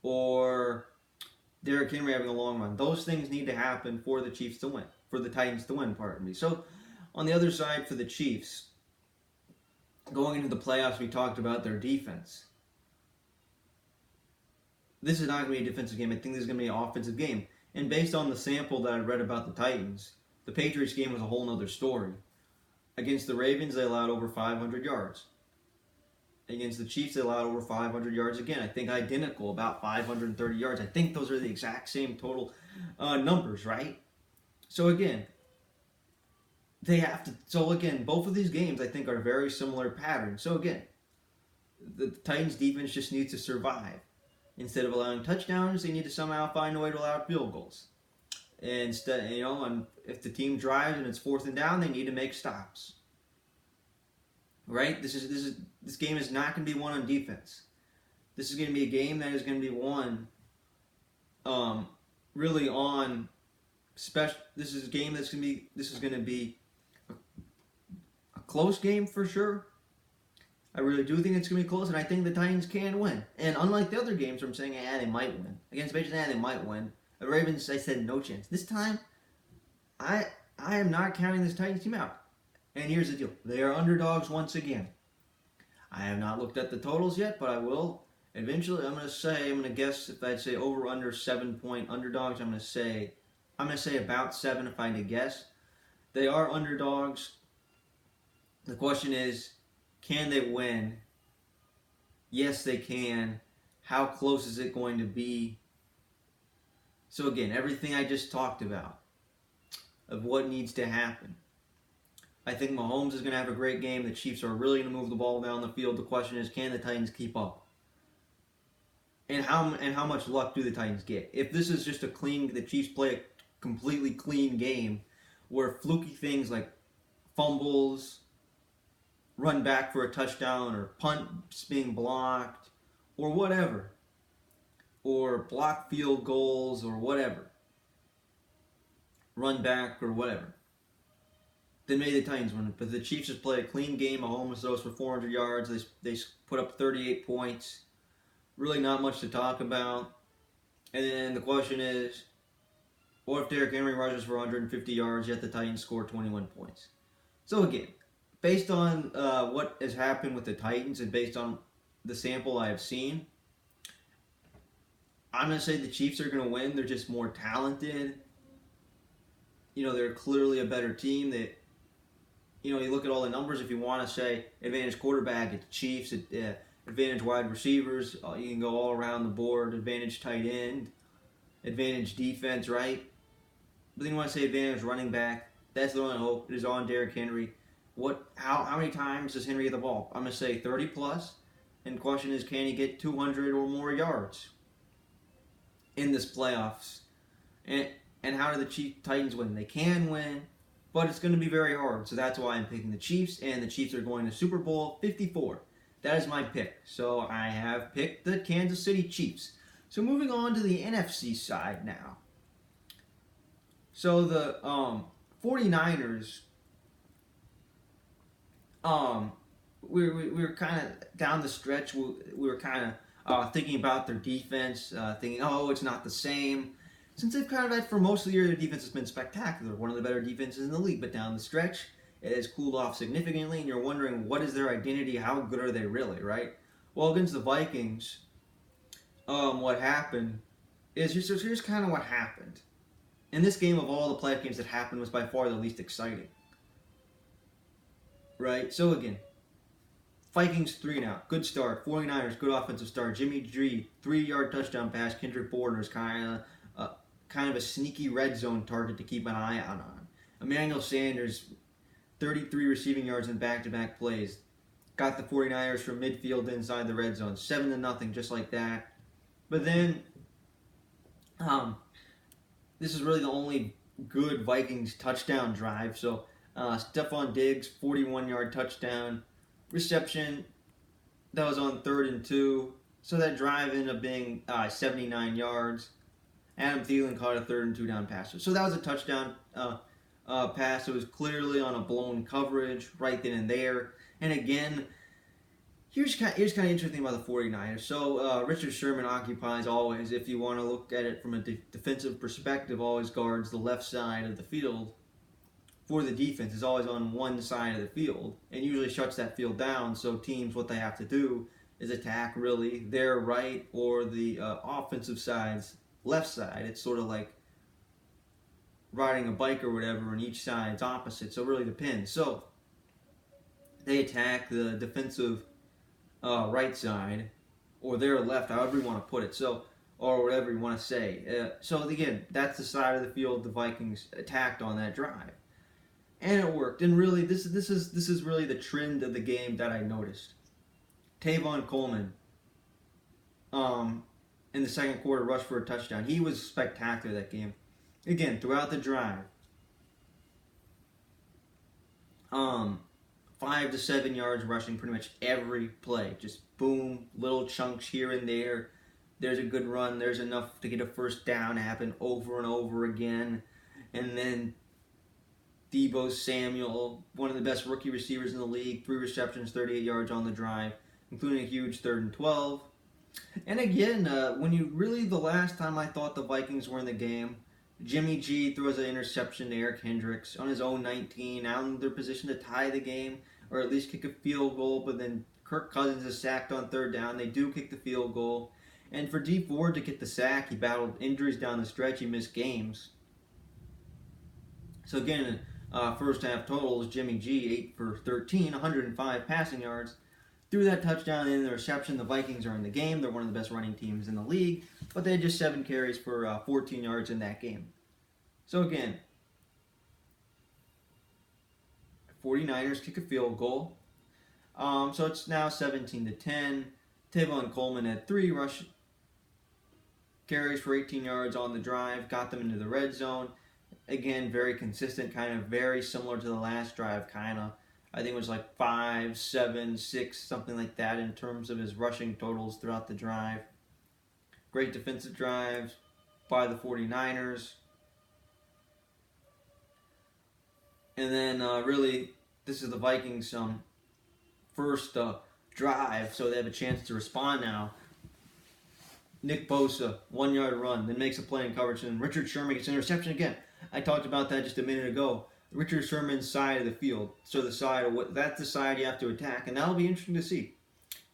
or Derrick Henry having a long run. Those things need to happen for the Chiefs to win, for the Titans to win, pardon me. So on the other side for the Chiefs, going into the playoffs, we talked about their defense. This is not going to be a defensive game. I think this is going to be an offensive game. And based on the sample that I read about the Titans, the Patriots game was a whole other story. Against the Ravens, they allowed over 500 yards. Against the Chiefs, they allowed over 500 yards again. I think identical, about 530 yards. I think those are the exact same total numbers, right? So again, both of these games I think are very similar patterns. So again, the Titans defense just needs to survive. Instead of allowing touchdowns, they need to somehow find a way to allow field goals. Instead, and if the team drives and it's 4th down, they need to make stops. Right? This game is not going to be won on defense. This is going to be a game that is going to be won, really on special. This is a game that's going to be. This is going to be a close game for sure. I really do think it's going to be close, and I think the Titans can win. And unlike the other games where I'm saying, they might win. Against Patriots, they might win. The Ravens, I said no chance. This time, I am not counting this Titans team out. And here's the deal. They are underdogs once again. I have not looked at the totals yet, but I will. Eventually, I'm going to guess if I'd say over under 7-point underdogs, I'm going to say about 7 if I had to guess. They are underdogs. The question is, can they win? Yes, they can. How close is it going to be? So again, everything I just talked about of what needs to happen. I think Mahomes is going to have a great game. The Chiefs are really going to move the ball down the field. The question is, can the Titans keep up? And how much luck do the Titans get? If this is just the Chiefs play a completely clean game where fluky things like fumbles, run back for a touchdown, or punts being blocked, or whatever, or block field goals, or whatever, run back, or whatever, then maybe the Titans win. But the Chiefs just play a clean game. Mahomes throws for 400 yards. They put up 38 points. Really not much to talk about. And then the question is, what if Derrick Henry rushes for 150 yards, yet the Titans score 21 points? So again, based on what has happened with the Titans and based on the sample I have seen, I'm going to say the Chiefs are going to win. They're just more talented. They're clearly a better team. That you look at all the numbers. If you want to say advantage quarterback, it's Chiefs. Advantage wide receivers, you can go all around the board. Advantage tight end, advantage defense, right? But then you want to say advantage running back. That's the one I hope. It is on Derrick Henry. How many times does Henry get the ball? I'm going to say 30 plus. And the question is, can he get 200 or more yards in this playoffs? And how do the Titans win? They can win, but it's going to be very hard. So that's why I'm picking the Chiefs, and the Chiefs are going to Super Bowl 54. That is my pick. So I have picked the Kansas City Chiefs. So moving on to the NFC side now. So the 49ers, we were kind of down the stretch. We were kind of thinking about their defense, thinking, oh, it's not the same. Since they've kind of had for most of the year, their defense has been spectacular, one of the better defenses in the league. But down the stretch, it has cooled off significantly, and you're wondering what is their identity? How good are they really? Right? Well, against the Vikings, what happened is here's kind of what happened. In this game, of all the playoff games that happened, was by far the least exciting. Right? So again, Vikings 3 now. Good start. 49ers, good offensive start. Jimmy G, 3-yard touchdown pass. Kendrick Bourne kind of a sneaky red zone target to keep an eye out on. Emmanuel Sanders, 33 receiving yards in back-to-back plays. Got the 49ers from midfield inside the red zone. 7-0, just like that. But then, this is really the only good Vikings touchdown drive. So, Stephon Diggs, 41-yard touchdown. Reception, that was on 3rd and 2. So that drive ended up being 79 yards. Adam Thielen caught a 3rd and 2 down pass. So that was a touchdown pass. It was clearly on a blown coverage right then and there. And again, here's kind of interesting about the 49ers. So Richard Sherman occupies always, if you want to look at it from a defensive perspective, always guards the left side of the field. For the defense is always on one side of the field and usually shuts that field down. So teams, what they have to do is attack really their right or the offensive side's left side. It's sort of like riding a bike or whatever, and each side's opposite. So it really depends. So they attack the defensive right side or their left, however you want to put it. So or whatever you want to say. So again, that's the side of the field the Vikings attacked on that drive. And it worked. And really, this is really the trend of the game that I noticed. Tavon Coleman, in the second quarter, rushed for a touchdown. He was spectacular that game. Again, throughout the drive, 5 to 7 yards rushing pretty much every play. Just boom, little chunks here and there. There's a good run. There's enough to get a first down happen over and over again. And then Deebo Samuel, one of the best rookie receivers in the league, 3 receptions, 38 yards on the drive, including a huge 3rd and 12. And again, the last time I thought the Vikings were in the game, Jimmy G throws an interception to Eric Hendricks on his own 19, out in their position to tie the game, or at least kick a field goal, but then Kirk Cousins is sacked on 3rd down. They do kick the field goal. And for Dee Ford to get the sack, he battled injuries down the stretch. He missed games. So again, first half totals, Jimmy G, 8 for 13, 105 passing yards. Threw that touchdown in the reception. The Vikings are in the game. They're one of the best running teams in the league. But they had just 7 carries for 14 yards in that game. So again, 49ers kick a field goal. So it's now 17-10. Tavon Coleman had 3 rush carries for 18 yards on the drive. Got them into the red zone. Again, very consistent, kind of very similar to the last drive, kind of. I think it was like 5, 7, 6, something like that in terms of his rushing totals throughout the drive. Great defensive drives by the 49ers. And then really, this is the Vikings' first drive, so they have a chance to respond now. Nick Bosa, 1-yard run, then makes a play in coverage, and Richard Sherman gets an interception again. I talked about that just a minute ago. Richard Sherman's side of the field. So that's the side you have to attack, and that'll be interesting to see.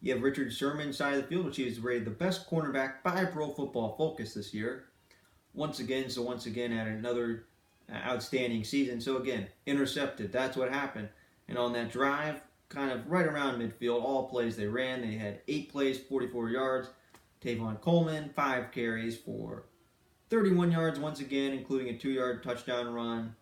You have Richard Sherman's side of the field, which he is rated the best cornerback by Pro Football Focus this year. Once again, had another outstanding season. So again, intercepted. That's what happened. And on that drive, kind of right around midfield, all plays they ran. They had 8 plays, 44 yards. Tavon Coleman, 5 carries for 31 yards once again, including a 2-yard touchdown run.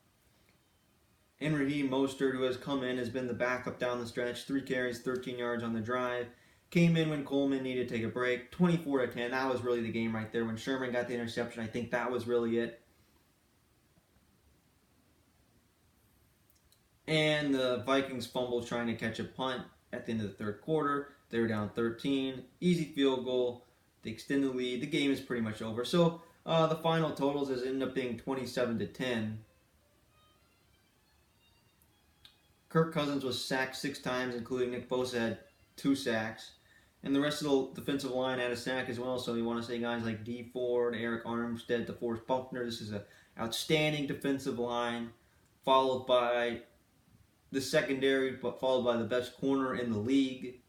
And Raheem Mostert, who has come in, has been the backup down the stretch. 3 carries, 13 yards on the drive. Came in when Coleman needed to take a break. 24-10. That was really the game right there. When Sherman got the interception, I think that was really it. And the Vikings fumbled trying to catch a punt at the end of the 3rd quarter. They were down 13. Easy field goal. They extend the lead. The game is pretty much over. So the final totals has ended up being 27-10. Kirk Cousins was sacked 6 times, including Nick Bosa had 2 sacks. And the rest of the defensive line had a sack as well. So you want to say guys like D Ford, Eric Armstead, DeForest Buckner. This is an outstanding defensive line, followed by the secondary, but followed by the best corner in the league.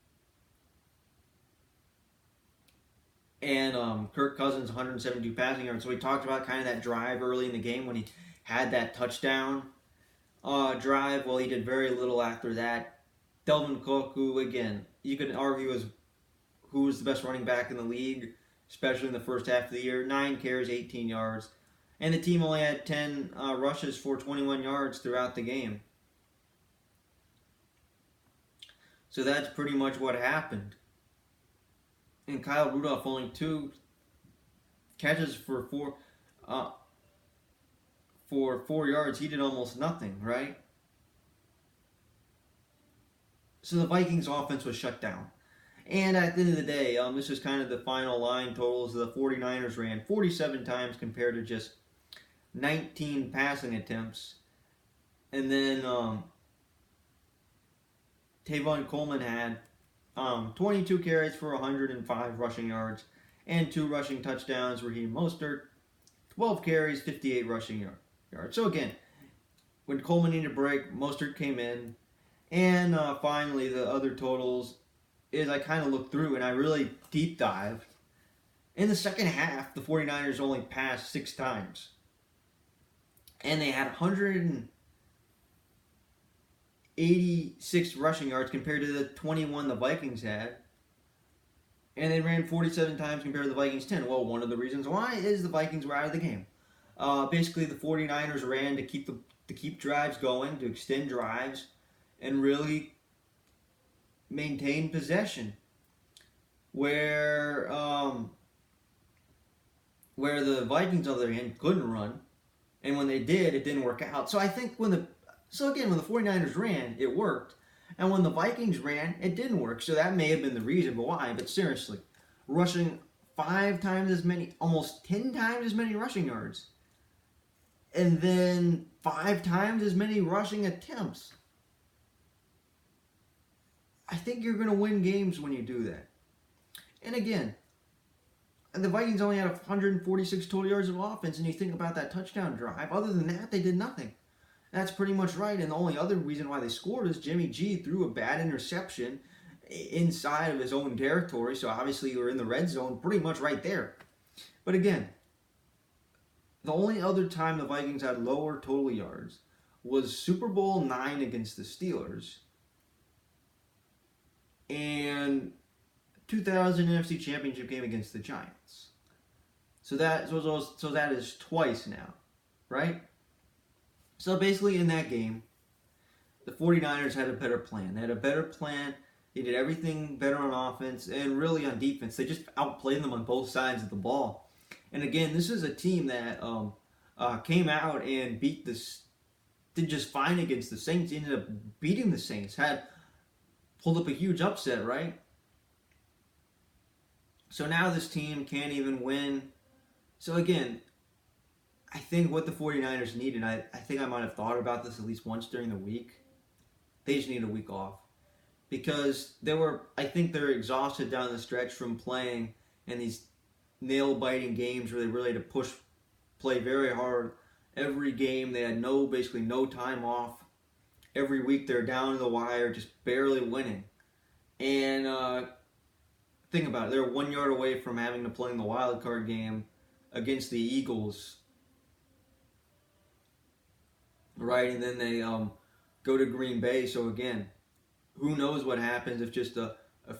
And Kirk Cousins, 172 passing yards. So we talked about kind of that drive early in the game when he had that touchdown drive. Well, he did very little after that. Delvin Cook, who again you could argue is who was the best running back in the league, especially in the first half of the year. 9 carries, 18 yards. And the team only had 10 rushes for 21 yards throughout the game. So that's pretty much what happened. And Kyle Rudolph only 2 catches for 4 yards. He did almost nothing, right? So the Vikings offense was shut down. And at the end of the day, this is kind of the final line totals. The 49ers ran 47 times compared to just 19 passing attempts. And then Tavon Coleman had 22 carries for 105 rushing yards and 2 rushing touchdowns. Raheem Mostert, 12 carries, 58 rushing yards. So again, when Coleman needed a break, Mostert came in. And finally, the other totals is I kind of looked through and I really deep dived. In the second half, the 49ers only passed 6 times. And they had 186 rushing yards compared to the 21 the Vikings had. And they ran 47 times compared to the Vikings 10. Well, one of the reasons why is the Vikings were out of the game. Basically, the 49ers ran to keep drives going, to extend drives, and really maintain possession. Where the Vikings, on the other hand, couldn't run. And when they did, it didn't work out. So I think when the 49ers ran, it worked. And when the Vikings ran, it didn't work. So that may have been the reason why. But seriously, rushing 5 times as many, almost 10 times as many rushing yards. And then 5 times as many rushing attempts. I think you're going to win games when you do that. And again, the Vikings only had 146 total yards of offense, and you think about that touchdown drive. Other than that, they did nothing. That's pretty much right. And the only other reason why they scored is Jimmy G threw a bad interception inside of his own territory. So obviously you were in the red zone pretty much right there. But again, the only other time the Vikings had lower total yards was Super Bowl 9 against the Steelers and 2000 NFC Championship game against the Giants. So that is twice now, right? So basically in that game, the 49ers had a better plan. They had a better plan. They did everything better on offense and really on defense. They just outplayed them on both sides of the ball. And again, this is a team that came out and did just fine against the Saints. Ended up beating the Saints. Pulled up a huge upset, right? So now this team can't even win. So again, I think what the 49ers need, and I think I might have thought about this at least once during the week, they just need a week off. Because I think they're exhausted down the stretch from playing in these nail-biting games where they really had to play very hard every game. They had basically no time off. Every week they're down to the wire, just barely winning. And think about it. They're 1 yard away from having to play in the wild card game against the Eagles, right? And then they go to Green Bay. So again, who knows what happens if just a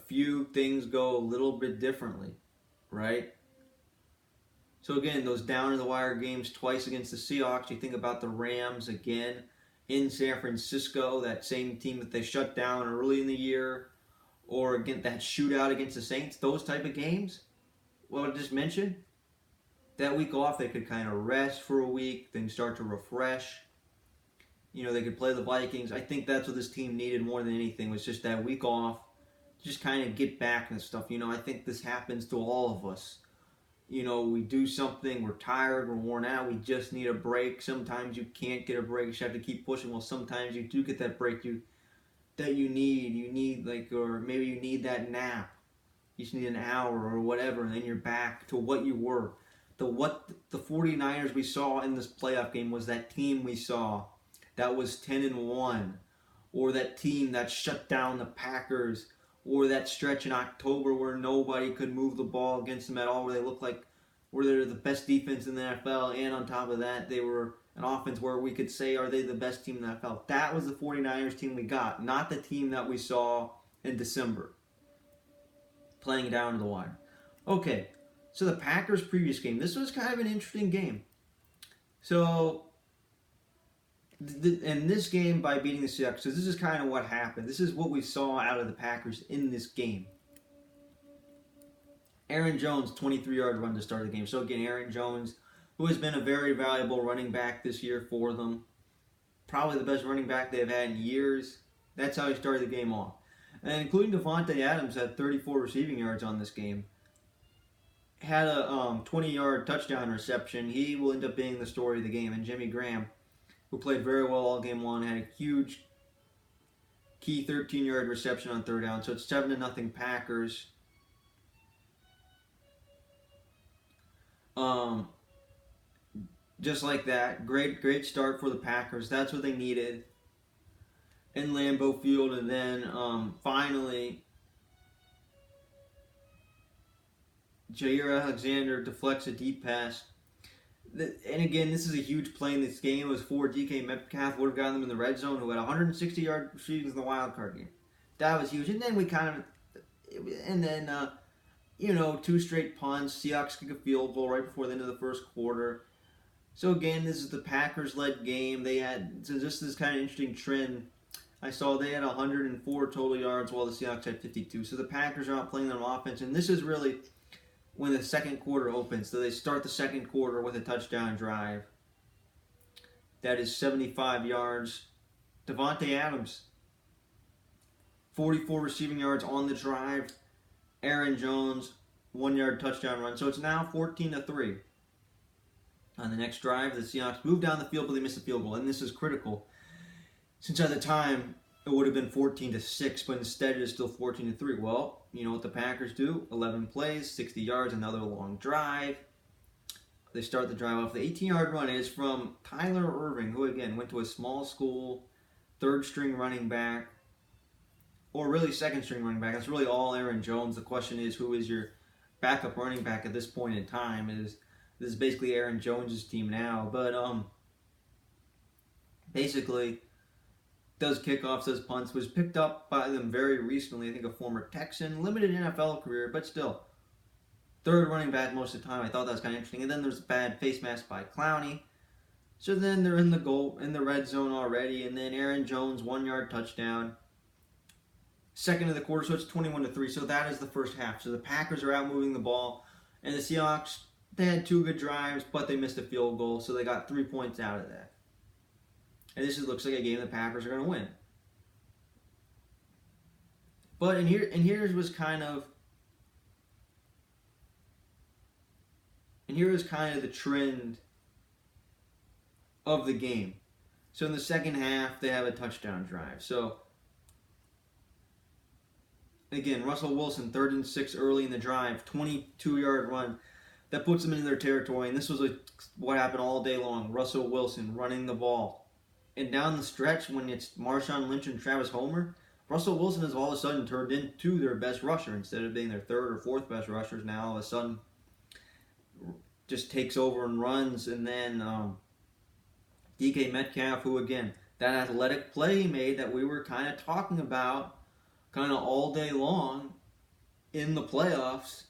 few things go a little bit differently, right? So again, those down to the wire games twice against the Seahawks. You think about the Rams again in San Francisco, that same team that they shut down early in the year, or again that shootout against the Saints, those type of games. Well, I just mentioned, that week off they could kind of rest for a week, then start to refresh. They could play the Vikings. I think that's what this team needed more than anything, was just that week off, just kind of get back and stuff. I think this happens to all of us. We do something, we're tired, we're worn out, we just need a break. Sometimes you can't get a break, you just have to keep pushing. Well, sometimes you do get that break that you need, or maybe you need that nap. You just need an hour or whatever, and then you're back to what you were. What the 49ers we saw in this playoff game was that team we saw that was 10-1, or that team that shut down the Packers, or that stretch in October where nobody could move the ball against them at all, where they looked like where they're the best defense in the NFL, and on top of that, they were an offense where we could say, are they the best team in the NFL? That was the 49ers team we got, not the team that we saw in December, playing down to the wire. Okay, so the Packers' previous game, this was kind of an interesting game. So, in this game, by beating the Seahawks, so this is kind of what happened. This is what we saw out of the Packers in this game. Aaron Jones, 23-yard run to start the game. So again, Aaron Jones, who has been a very valuable running back this year for them. Probably the best running back they've had in years. That's how he started the game off. And including Davante Adams had 34 receiving yards on this game. Had a 20-yard touchdown reception. He will end up being the story of the game. And Jimmy Graham, who played very well all game long, had a huge key 13-yard reception on third down. So it's 7-0 Packers. Just like that, great start for the Packers. That's what they needed in Lambeau Field, and then finally, Jair Alexander deflects a deep pass. And again, this is a huge play in this game. It was for DK Metcalf, would have gotten them in the red zone, who had 160-yard receiving in the wild card game. That was huge. And then two straight punts. Seahawks kick a field goal right before the end of the first quarter. So again, this is the Packers-led game. They had just this kind of interesting trend. I saw they had 104 total yards while the Seahawks had 52. So the Packers are not playing their offense, and this is really when the second quarter opens. So they start the second quarter with a touchdown drive. That is 75 yards. Davante Adams, 44 receiving yards on the drive. Aaron Jones, 1-yard touchdown run. So it's now 14-3. On the next drive, the Seahawks moved down the field, but they missed a field goal. And this is critical, since at the time it would have been 14-6, but instead it is still 14-3. Well, you know what the Packers do? 11 plays, 60 yards, another long drive. They start the drive off. The 18-yard run is from Tyler Irving, who again went to a small school, third-string running back, or really second-string running back. That's really all Aaron Jones. The question is, who is your backup running back at this point in time? This is basically Aaron Jones' team now, but basically does kickoffs, does punts, was picked up by them very recently. I think a former Texan, limited NFL career, but still third running back most of the time. I thought that was kind of interesting. And then there's a bad face mask by Clowney. So then they're in the red zone already, and then Aaron Jones, 1-yard touchdown. Second of the quarter, so it's 21-3. So that is the first half. So the Packers are out moving the ball, and the Seahawks, they had 2 good drives, but they missed a field goal, so they got 3 points out of that. And this looks like a game the Packers are going to win. But here was kind of the trend of the game. So in the second half, they have a touchdown drive. So again, Russell Wilson, 3rd and 6 early in the drive, 22-yard run. That puts them into their territory, and this was what happened all day long. Russell Wilson running the ball. And down the stretch, when it's Marshawn Lynch and Travis Homer, Russell Wilson has all of a sudden turned into their best rusher. Instead of being their 3rd or 4th best rushers, now all of a sudden just takes over and runs. And then DK Metcalf, who again, that athletic play he made that we were kind of talking about kind of all day long in the playoffs,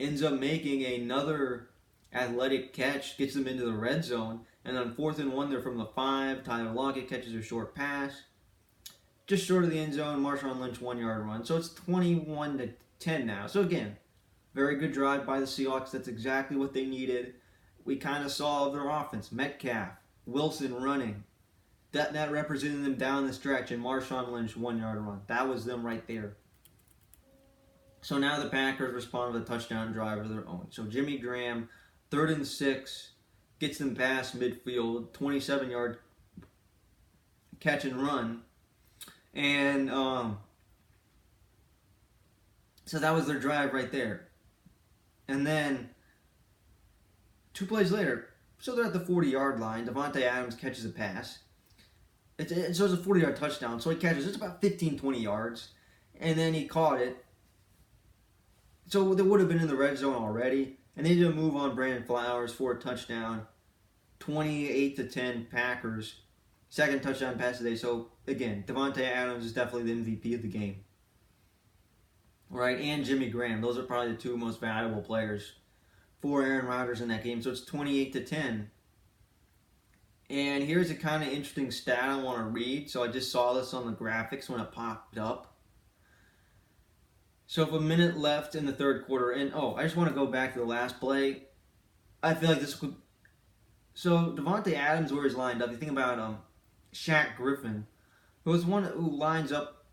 ends up making another athletic catch, gets them into the red zone, and on 4th and 1, they're from the 5. Tyler Lockett catches a short pass, just short of the end zone. Marshawn Lynch, 1-yard run. So it's 21-10 now. So again, very good drive by the Seahawks. That's exactly what they needed. We kind of saw their offense. Metcalf, Wilson running. That represented them down the stretch, and Marshawn Lynch, 1-yard run. That was them right there. So now the Packers respond with a touchdown drive of their own. So Jimmy Graham, 3rd and 6, gets them past midfield, 27-yard catch and run. And So that was their drive right there. And then 2 plays later, so they're at the 40-yard line. Davante Adams catches a pass. So it's a 40-yard touchdown. So he catches, it's about 15, 20 yards. And then he caught it. So they would have been in the red zone already. And they did a move on Brandon Flowers for a touchdown. 28-10 Packers. Second touchdown pass today. So again, Davante Adams is definitely the MVP of the game. Right? And Jimmy Graham. Those are probably the two most valuable players for Aaron Rodgers in that game. So it's 28-10. And here's a kind of interesting stat I want to read. So I just saw this on the graphics when it popped up. So if a minute left in the third quarter, and I just want to go back to the last play. I feel like this could. So Davante Adams, where he's lined up, you think about Shaq Griffin, who is one who lines up,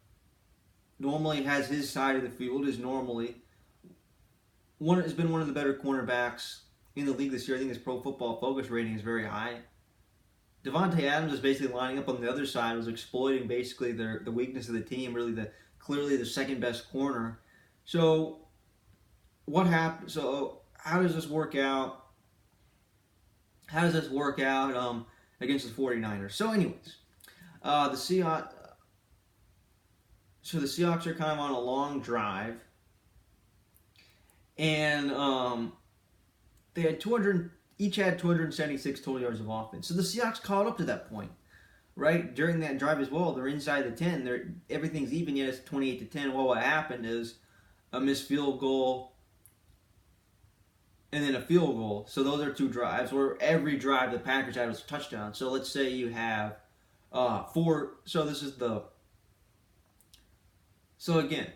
normally has his side of the field, has been one of the better cornerbacks in the league this year. I think his Pro Football Focus rating is very high. Davante Adams is basically lining up on the other side, was exploiting basically the weakness of the team, really clearly the second best corner. So what happened? So how does this work out? Against the 49ers? So anyways, the Seahawks are kind of on a long drive, and they had each had 276 total yards of offense. So the Seahawks caught up to that point, right? During that drive as well, they're inside the 10. Everything's even, yet it's 28-10. Well, what happened is a missed field goal and then a field goal. So those are two drives where every drive the Packers had was a touchdown. So let's say you have four. So this is So again,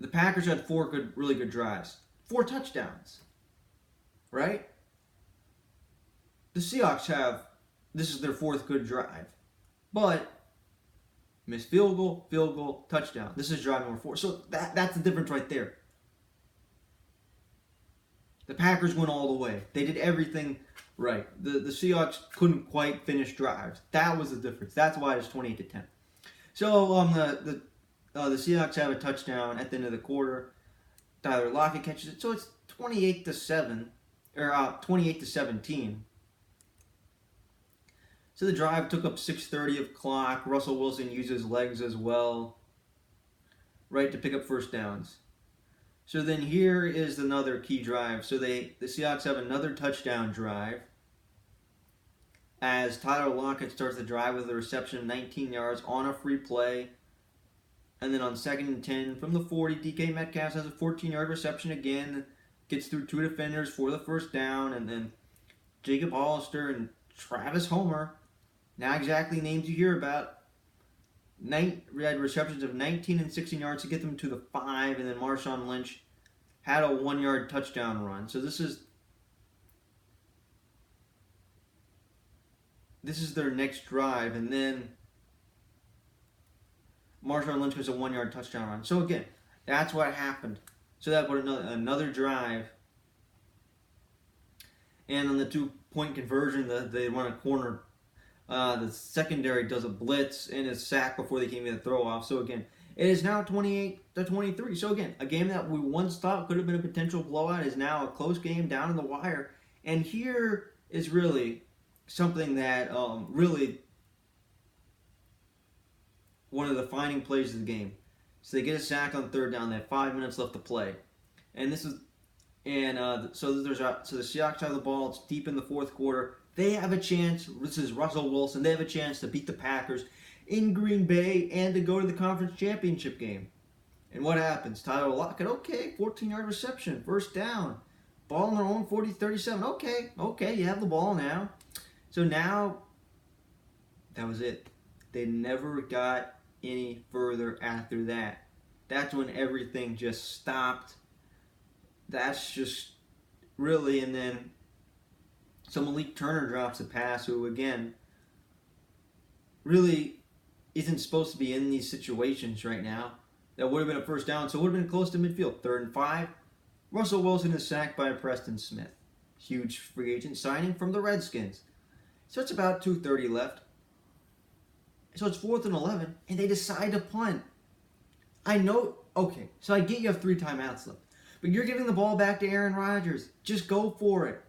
the Packers had four really good drives, 4 touchdowns, right? The Seahawks this is their 4th good drive, but missed field goal, touchdown. This is drive number 4. So that's the difference right there. The Packers went all the way. They did everything right. The Seahawks couldn't quite finish drives. That was the difference. That's why it's 28-10. So the Seahawks have a touchdown at the end of the quarter. Tyler Lockett catches it. So it's 28-7 or 28-17. So the drive took up 6:30 of clock. Russell Wilson uses legs as well, right, to pick up first downs. So then here is another key drive. So the Seahawks have another touchdown drive as Tyler Lockett starts the drive with a reception of 19 yards on a free play. And then on 2nd and 10 from the 40, DK Metcalf has a 14-yard reception again, gets through 2 defenders for the first down, and then Jacob Hollister and Travis Homer, not exactly names you hear about, had receptions of 19 and 16 yards to get them to the 5, and then Marshawn Lynch had a 1-yard touchdown run. So this is their next drive, and then Marshawn Lynch was a 1-yard touchdown run. So again, that's what happened. So that put another drive. And on the 2-point conversion, they run a corner. The secondary does a blitz and is sacked before they can even throw off. So again, it is now 28-23. So again, a game that we once thought could have been a potential blowout is now a close game down in the wire. And here is really something that really one of the defining plays of the game. So they get a sack on 3rd down. They have 5 minutes left to play, and so the Seahawks have the ball. It's deep in the 4th quarter. They have a chance. This is Russell Wilson. They have a chance to beat the Packers in Green Bay and to go to the conference championship game. And what happens? Tyler Lockett, 14-yard reception, first down, ball on their own 40-37. Okay, you have the ball now. So now that was it. They never got any further after that. That's when everything just stopped. That's just really, and then so Malik Turner drops a pass, who again really isn't supposed to be in these situations right now. That would have been a first down, so it would have been close to midfield. 3rd and 5. Russell Wilson is sacked by Preston Smith. Huge free agent signing from the Redskins. So it's about 2:30 left. So it's 4th and 11, and they decide to punt. I know, Okay, so I get you have 3 timeouts left. But you're giving the ball back to Aaron Rodgers. Just go for it.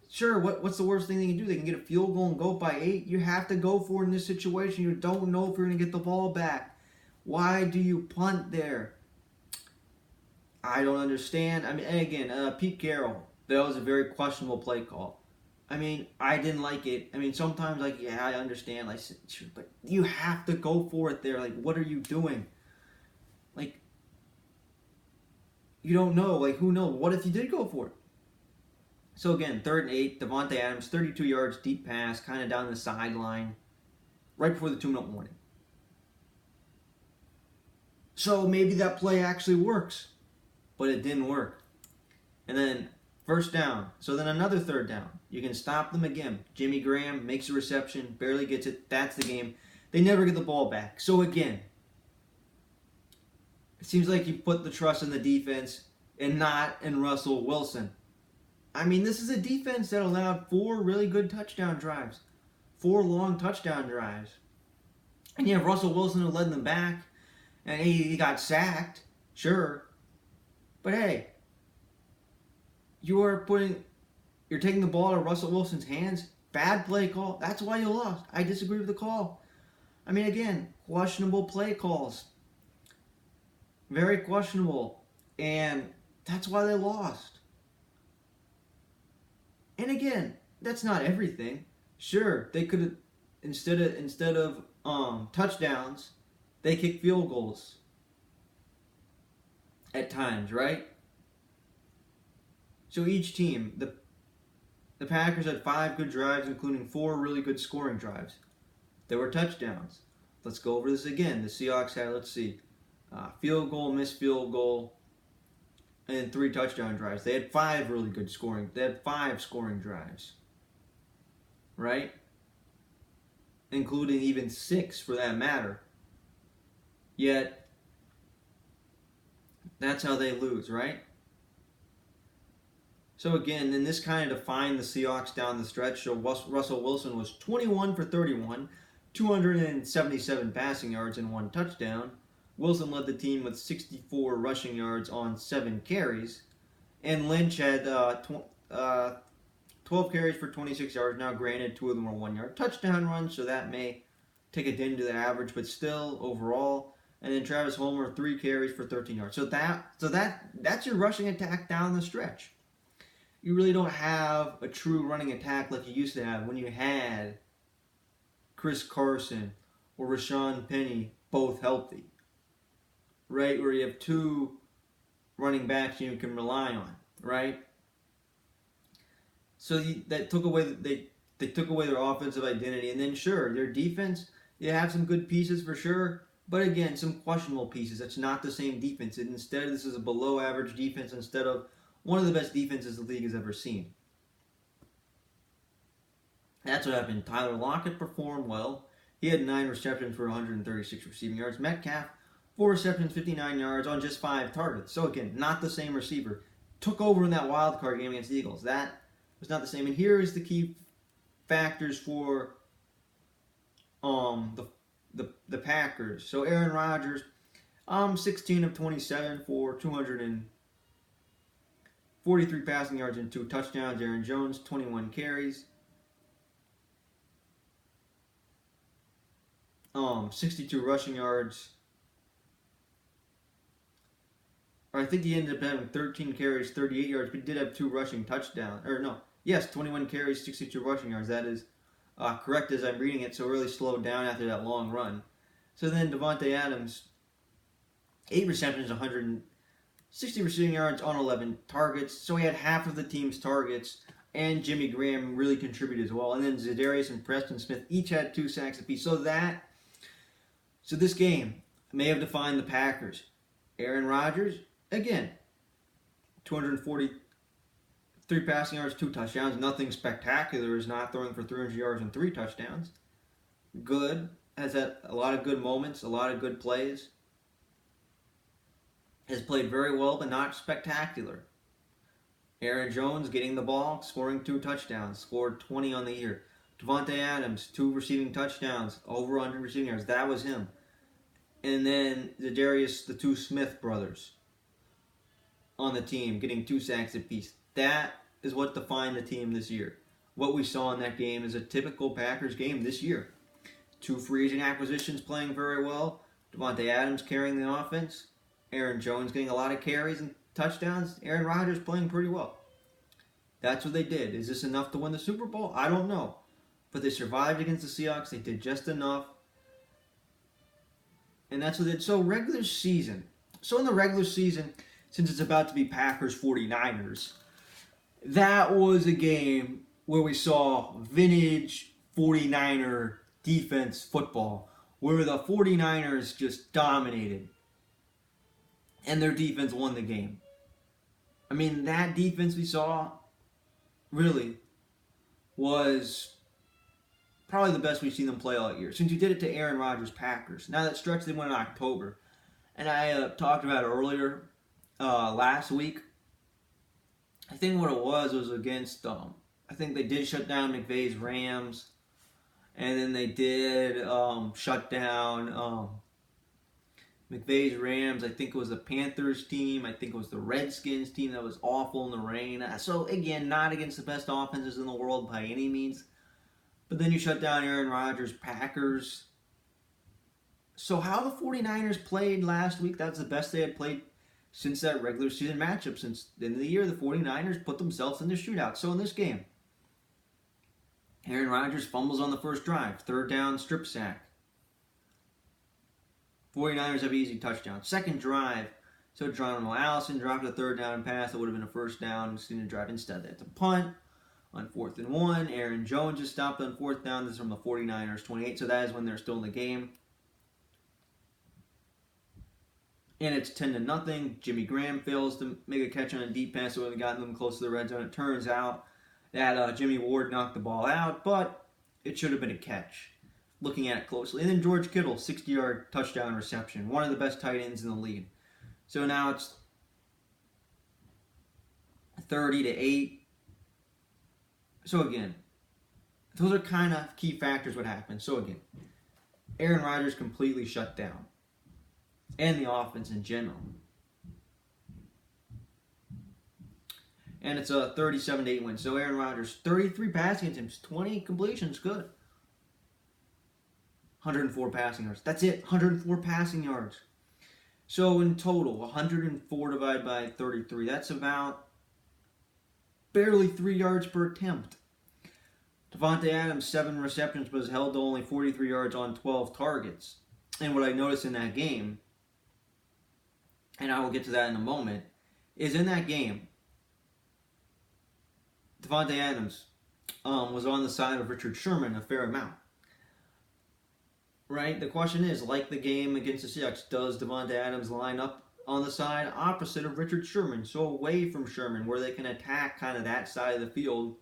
Sure, what's the worst thing they can do? They can get a field goal and go by 8. You have to go for it in this situation. You don't know if you're going to get the ball back. Why do you punt there? I don't understand. I mean, and again, Pete Carroll, that was a very questionable play call. I mean, I didn't like it. I mean, sometimes, like, yeah, I understand. Like, sure, but you have to go for it there. Like, what are you doing? Like, you don't know. Like, who knows? What if you did go for it? So again, 3rd and 8, Davante Adams, 32 yards, deep pass, kind of down the sideline, right before the 2-minute warning. So maybe that play actually works, but it didn't work. And then 1st down. So then another 3rd down. You can stop them again. Jimmy Graham makes a reception, barely gets it. That's the game. They never get the ball back. So again, it seems like you put the trust in the defense and not in Russell Wilson. I mean, this is a defense that allowed 4 really good touchdown drives. 4 long touchdown drives. And you have Russell Wilson who led them back. And he got sacked. Sure. But hey, you're taking the ball out of Russell Wilson's hands. Bad play call. That's why you lost. I disagree with the call. I mean, again, questionable play calls. Very questionable. And that's why they lost. And again, that's not everything. Sure, they could have instead of touchdowns, they kick field goals at times, right? So each team, the Packers had 5 good drives, including 4 really good scoring drives. There were touchdowns. Let's go over this again. The Seahawks had, let's see, field goal, missed field goal, and 3 touchdown drives. They had 5 really good scoring. They had 5 scoring drives, right? Including even 6 for that matter. Yet, that's how they lose, right? So again, then this kind of defined the Seahawks down the stretch. So Russell Wilson was 21 for 31, 277 passing yards and 1 touchdown. Wilson led the team with 64 rushing yards on 7 carries. And Lynch had 12 carries for 26 yards. Now, granted, 2 of them were 1-yard touchdown runs, so that may take a dent to the average, but still, overall. And then Travis Homer, 3 carries for 13 yards. So that's your rushing attack down the stretch. You really don't have a true running attack like you used to have when you had Chris Carson or Rashawn Penny both healthy, right? Where you have 2 running backs you can rely on, right? So that took away they took away their offensive identity, and then sure, their defense, they have some good pieces for sure, but again, some questionable pieces. That's not the same defense. And instead, this is a below average defense instead of one of the best defenses the league has ever seen. That's what happened. Tyler Lockett performed well. He had 9 receptions for 136 receiving yards. Metcalf, 4 receptions, 59 yards on just 5 targets. So again, not the same receiver. Took over in that wild card game against the Eagles. That was not the same. And here is the key factors for the Packers. So Aaron Rodgers, 16 of 27 for 243 passing yards and 2 touchdowns. Aaron Jones, 21 carries. 62 rushing yards. Or I think he ended up having 13 carries, 38 yards, but he did have 2 rushing touchdowns. 21 carries, 62 rushing yards. That is correct as I'm reading it, so really slowed down after that long run. So then Davante Adams, 8 receptions, 160 receiving yards on 11 targets. So he had half of the team's targets, and Jimmy Graham really contributed as well. And then Za'Darius and Preston Smith each had 2 sacks apiece. So this game may have defined the Packers. Aaron Rodgers, again, 243 passing yards, 2 touchdowns. Nothing spectacular. Is not throwing for 300 yards and 3 touchdowns. Good. Has had a lot of good moments, a lot of good plays. Has played very well, but not spectacular. Aaron Jones getting the ball, scoring 2 touchdowns, scored 20 on the year. Davante Adams, 2 receiving touchdowns, over 100 receiving yards. That was him. and then the two Smith brothers on the team getting 2 sacks apiece. That is what defined the team this year. What we saw in that game is a typical Packers game this year. 2 free agent acquisitions playing very well. Davante Adams carrying the offense. Aaron Jones getting a lot of carries and touchdowns. Aaron Rodgers playing pretty well. That's what they did. Is this enough to win the Super Bowl? I don't know. But they survived against the Seahawks. They did just enough. And that's what they did. So regular season. So in the regular season, since it's about to be Packers 49ers, that was a game where we saw vintage 49er defense football, where the 49ers just dominated. And their defense won the game. I mean, that defense we saw really was probably the best we've seen them play all year. Since you did it to Aaron Rodgers' Packers. Now that stretch they went in October. And I talked about it earlier last week. I think what it was against, I think they did shut down McVay's Rams. And then they did shut down McVay's Rams. I think it was the Panthers team. I think it was the Redskins team that was awful in the rain. So, again, not against the best offenses in the world by any means. But then you shut down Aaron Rodgers' Packers. So how the 49ers played last week, that's the best they had played since that regular season matchup. Since the end of the year, the 49ers put themselves in the shootout. So in this game, Aaron Rodgers fumbles on the first drive. 3rd down, strip sack. 49ers have an easy touchdown. Second drive, so Geronimo Allison dropped a 3rd down pass that would have been a 1st down. Seen a drive instead. They had to punt. On 4th and 1, Aaron Jones is stopped on 4th down. This is from the 49ers 28, so that is when they're still in the game. And it's 10-0. Jimmy Graham fails to make a catch on a deep pass that would have gotten them close to the red zone. It turns out that Jimmy Ward knocked the ball out, but it should have been a catch, looking at it closely. And then George Kittle, 60-yard touchdown reception. One of the best tight ends in the league. So now it's 30-8. So again, those are kind of key factors what happened. So again, Aaron Rodgers completely shut down. And the offense in general. And it's a 37-8 win. So Aaron Rodgers, 33 passing attempts, 20 completions, good. 104 passing yards. That's it, 104 passing yards. So in total, 104 divided by 33. That's about barely 3 yards per attempt. Davante Adams, 7 receptions, but was held to only 43 yards on 12 targets. And what I noticed in that game, and I will get to that in a moment, is in that game, Davante Adams was on the side of Richard Sherman a fair amount. Right? The question is, like the game against the Seahawks, does Davante Adams line up on the side opposite of Richard Sherman, so away from Sherman, where they can attack kind of that side of the field?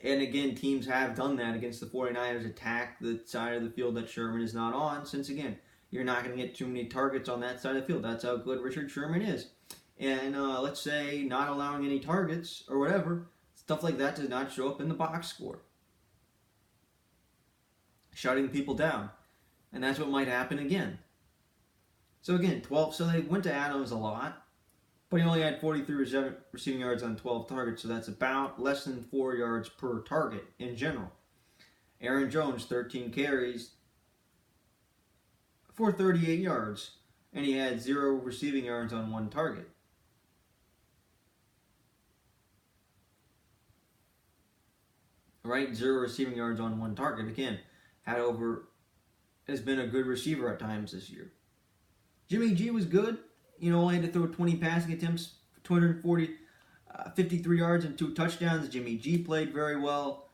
And again, teams have done that against the 49ers, attack the side of the field that Sherman is not on, since again, you're not going to get too many targets on that side of the field. That's how good Richard Sherman is. And let's say not allowing any targets or whatever, stuff like that does not show up in the box score. Shutting people down. And that's what might happen again. So again, 12. So they went to Adams a lot, but he only had 43 receiving yards on 12 targets, so that's about less than 4 yards per target in general. Aaron Jones, 13 carries for 38 yards, and he had 0 receiving yards on 1 target. Right, 0 receiving yards on 1 target. Again, has been a good receiver at times this year. Jimmy G was good. Only had to throw 20 passing attempts, 53 yards and 2 touchdowns. Jimmy G played very well.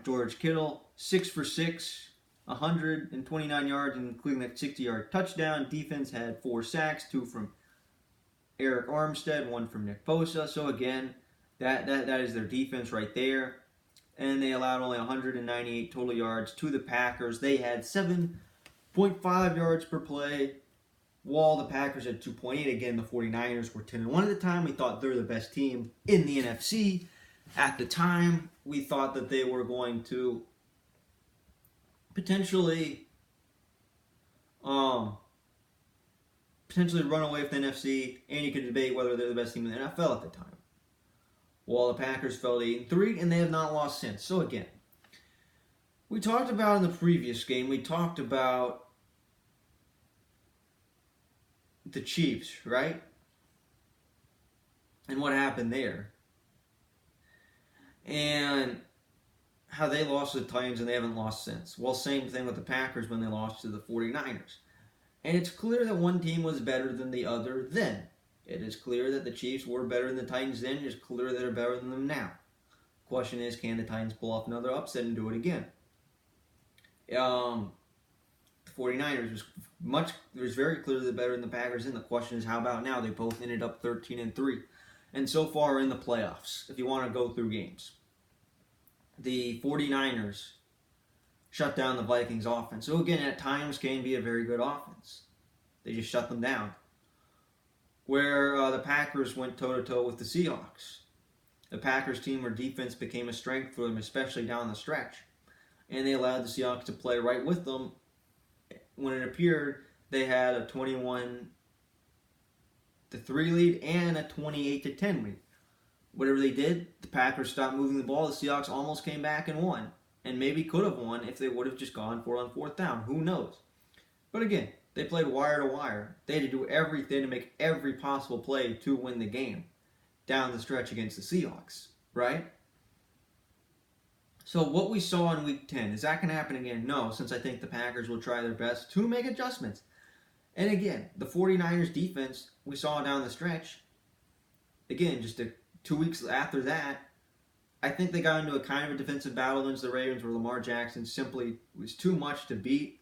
George Kittle, 6 for 6, 129 yards, including that 60-yard touchdown. Defense had 4 sacks, 2 from Eric Armstead, 1 from Nick Bosa. So again, that is their defense right there. And they allowed only 198 total yards to the Packers. They had 7.5 yards per play, while the Packers had 2.8. Again, the 49ers were 10-1 at the time. We thought they're the best team in the NFC. At the time, we thought that they were going to potentially potentially run away with the NFC, and you could debate whether they're the best team in the NFL at the time. Well, the Packers fell to 8-3, and they have not lost since. So again, we talked about in the previous game, we talked about the Chiefs, right? And what happened there. And how they lost to the Titans and they haven't lost since. Well, same thing with the Packers when they lost to the 49ers. And it's clear that one team was better than the other then. It is clear that the Chiefs were better than the Titans then. It's clear that they're better than them now. Question is, can the Titans pull off another upset and do it again? The 49ers it was very clear they're better than the Packers then. The question is, how about now? They both ended up 13-3. And so far in the playoffs, if you want to go through games. The 49ers shut down the Vikings offense. So again, at times can be a very good offense. They just shut them down. Where the Packers went toe-to-toe with the Seahawks. The Packers team where defense became a strength for them, especially down the stretch. And they allowed the Seahawks to play right with them. When it appeared, they had a 21-3 lead and a 28-10 lead. Whatever they did, the Packers stopped moving the ball. The Seahawks almost came back and won. And maybe could have won if they would have just gone for it on fourth down. Who knows? But again, they played wire to wire. They had to do everything to make every possible play to win the game down the stretch against the Seahawks, right? So what we saw in Week 10, is that going to happen again? No, since I think the Packers will try their best to make adjustments. And again, the 49ers defense we saw down the stretch, again, just 2 weeks after that, I think they got into a kind of a defensive battle against the Ravens where Lamar Jackson simply was too much to beat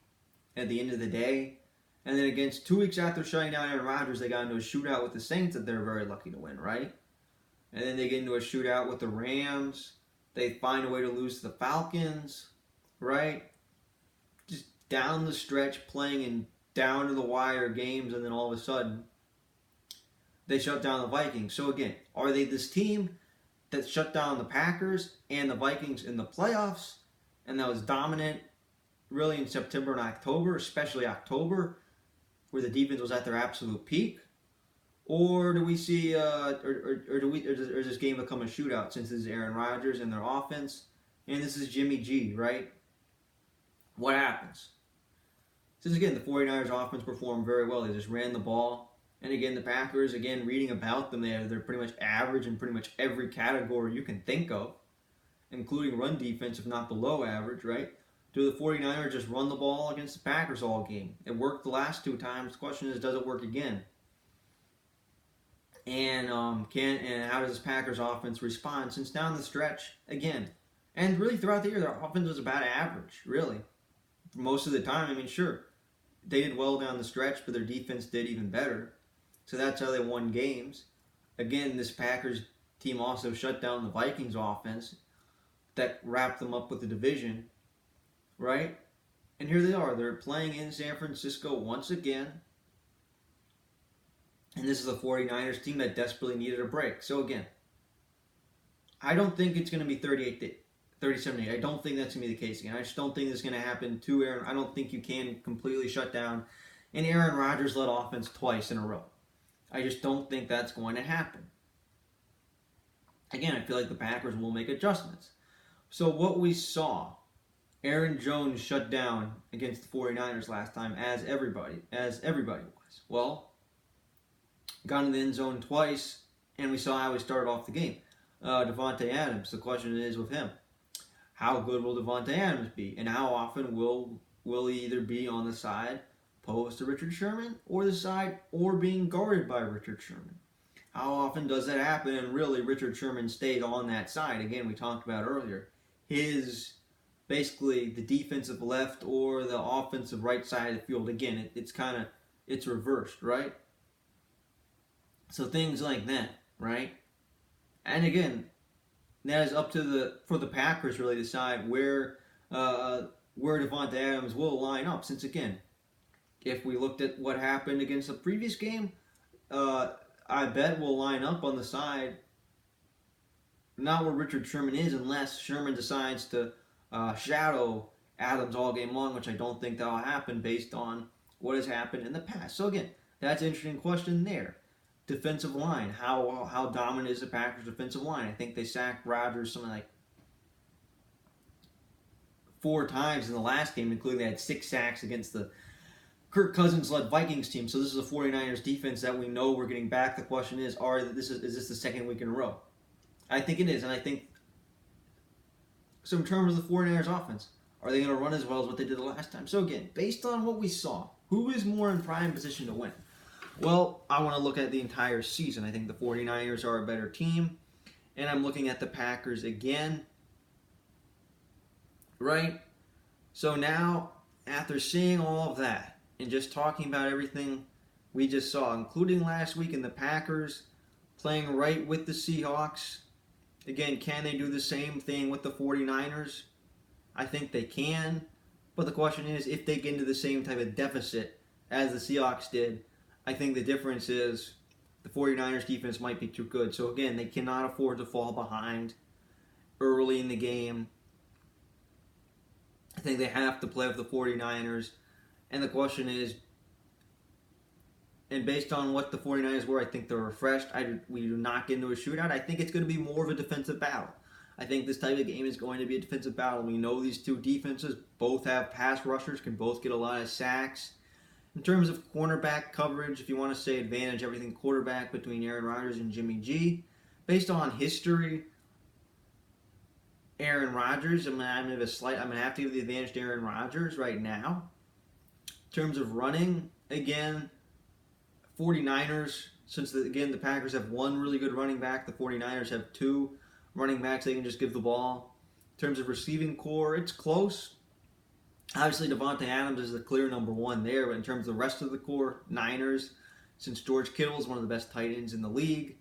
at the end of the day. And then against 2 weeks after shutting down Aaron Rodgers, they got into a shootout with the Saints that they're very lucky to win, right? And then they get into a shootout with the Rams. They find a way to lose to the Falcons, right? Just down the stretch playing in down to the wire games, and then all of a sudden they shut down the Vikings. So again, are they this team that shut down the Packers and the Vikings in the playoffs and that was dominant really in September and October, especially October, where the defense was at their absolute peak? Or do we see, or does this game become a shootout since this is Aaron Rodgers and their offense, and this is Jimmy G, right? What happens? Since again, the 49ers offense performed very well. They just ran the ball. And again, the Packers, again, reading about them, they're pretty much average in pretty much every category you can think of, including run defense, if not below average, right? Do the 49ers just run the ball against the Packers all game? It worked the last 2 times. The question is, does it work again? And how does this Packers offense respond? Since down the stretch, again, and really throughout the year, their offense was about average, really. For most of the time, I mean, sure, they did well down the stretch, but their defense did even better. So that's how they won games. Again, this Packers team also shut down the Vikings offense that wrapped them up with the division, right? And here they are. They're playing in San Francisco once again. And this is a 49ers team that desperately needed a break. So again, I don't think it's going to be 37-8. I don't think that's going to be the case again. I just don't think this is going to happen to Aaron. I don't think you can completely shut down an Aaron Rodgers-led offense twice in a row. I just don't think that's going to happen. Again, I feel like the Packers will make adjustments. So what we saw, Aaron Jones shut down against the 49ers last time as everybody was. Well, got in the end zone twice, and we saw how he started off the game. Davante Adams, the question is with him, how good will Davante Adams be? And how often will he either be on the side opposed to Richard Sherman, or the side, or being guarded by Richard Sherman? How often does that happen? And really, Richard Sherman stayed on that side. Again, we talked about earlier. Basically the defensive left or the offensive right side of the field. Again, it's reversed, right? So things like that, right? And again, that is up to for the Packers really to decide where Davante Adams will line up. Since again, if we looked at what happened against the previous game, I bet we'll line up on the side not where Richard Sherman is, unless Sherman decides to shadow Adams all game long, which I don't think that'll happen based on what has happened in the past. So again, that's an interesting question there. Defensive line, how dominant is the Packers' defensive line? I think they sacked Rodgers something like 4 times in the last game, including they had 6 sacks against the Kirk Cousins-led Vikings team. So this is a 49ers defense that we know we're getting back. The question is, is this the second week in a row? I think it is, and I think so. In terms of the 49ers offense, are they going to run as well as what they did the last time? So again, based on what we saw, who is more in prime position to win? Well, I want to look at the entire season. I think the 49ers are a better team, and I'm looking at the Packers again. Right? So now, after seeing all of that, and just talking about everything we just saw, including last week in the Packers playing right with the Seahawks, again, can they do the same thing with the 49ers? I think they can, but the question is, if they get into the same type of deficit as the Seahawks did, I think the difference is the 49ers defense might be too good. So again, they cannot afford to fall behind early in the game. I think they have to play with the 49ers. And the question is, and based on what the 49ers were, I think they're refreshed. We do not get into a shootout. I think it's going to be more of a defensive battle. I think this type of game is going to be a defensive battle. We know these two defenses both have pass rushers, can both get a lot of sacks. In terms of cornerback coverage, if you want to say advantage, everything quarterback between Aaron Rodgers and Jimmy G. Based on history, Aaron Rodgers, I'm going to have to give the advantage to Aaron Rodgers right now. In terms of running, again, 49ers, since the Packers have one really good running back, the 49ers have 2 running backs they can just give the ball. In terms of receiving core, it's close. Obviously, Devontae Adams is the clear number 1 there, but in terms of the rest of the core, Niners, since George Kittle is one of the best tight ends in the league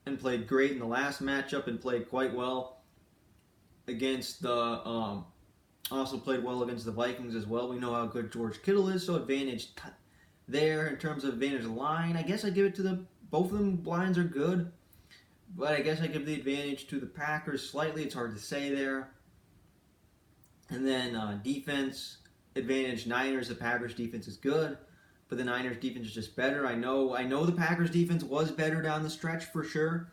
and played great in the last matchup and played quite well against the also played well against the Vikings as well. We know how good George Kittle is, so advantage there. In terms of advantage line, I guess I give it to both of them. Lines are good, but I guess I give the advantage to the Packers slightly. It's hard to say there. And then defense advantage Niners. The Packers defense is good, but the Niners defense is just better. I know the Packers defense was better down the stretch for sure,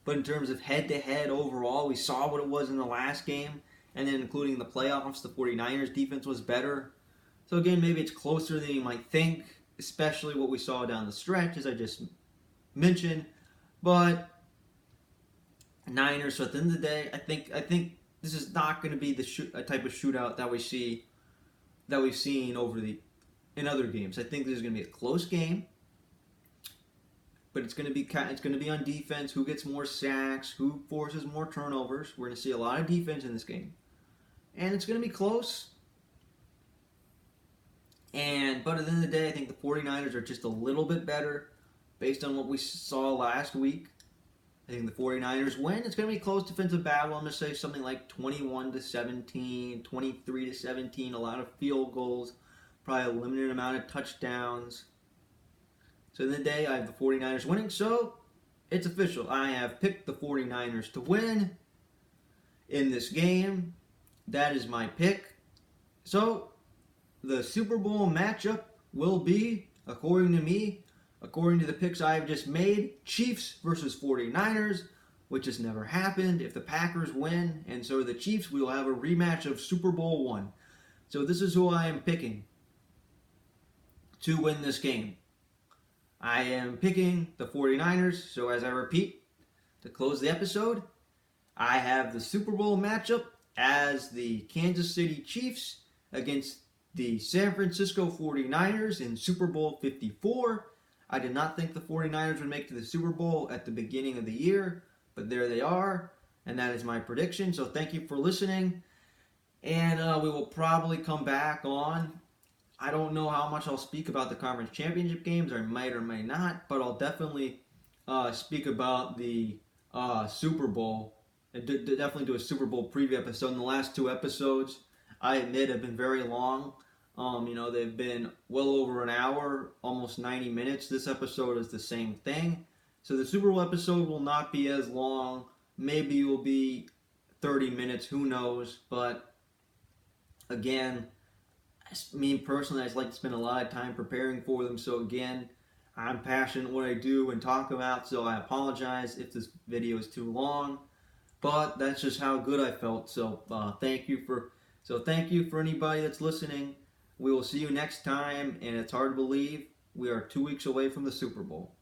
but in terms of head-to-head overall, we saw what it was in the last game, and then including the playoffs, the 49ers defense was better. So again, maybe it's closer than you might think, especially what we saw down the stretch, as I just mentioned. But Niners, so at the end of the day, I think this is not going to be a type of shootout that we've seen in other games. I think this is going to be a close game, but it's going to be on defense. Who gets more sacks? Who forces more turnovers? We're going to see a lot of defense in this game, and it's going to be close. But at the end of the day, I think the 49ers are just a little bit better based on what we saw last week. I think the 49ers win. It's going to be a close defensive battle. I'm going to say something like 21-17, 23-17, a lot of field goals, probably a limited amount of touchdowns. So in the day, I have the 49ers winning. So it's official. I have picked the 49ers to win in this game. That is my pick. So the Super Bowl matchup will be, according to me, according to the picks I have just made, Chiefs versus 49ers, which has never happened. If the Packers win, and so the Chiefs, we will have a rematch of Super Bowl I. So this is who I am picking to win this game. I am picking the 49ers, so as I repeat, to close the episode, I have the Super Bowl matchup as the Kansas City Chiefs against the San Francisco 49ers in Super Bowl 54. I did not think the 49ers would make it to the Super Bowl at the beginning of the year, but there they are, and that is my prediction. So thank you for listening, and we will probably come back on. I don't know how much I'll speak about the conference championship games, or might or may not, but I'll definitely speak about the Super Bowl, and definitely do a Super Bowl preview episode. In the last 2 episodes, I admit, have been very long. They've been well over an hour, almost 90 minutes. This episode is the same thing. So the Super Bowl episode will not be as long. Maybe it will be 30 minutes, who knows. But again, me personally, I just like to spend a lot of time preparing for them. So again, I'm passionate in what I do and talk about. So I apologize if this video is too long, but that's just how good I felt. So thank you for anybody that's listening. We will see you next time, and it's hard to believe we are 2 weeks away from the Super Bowl.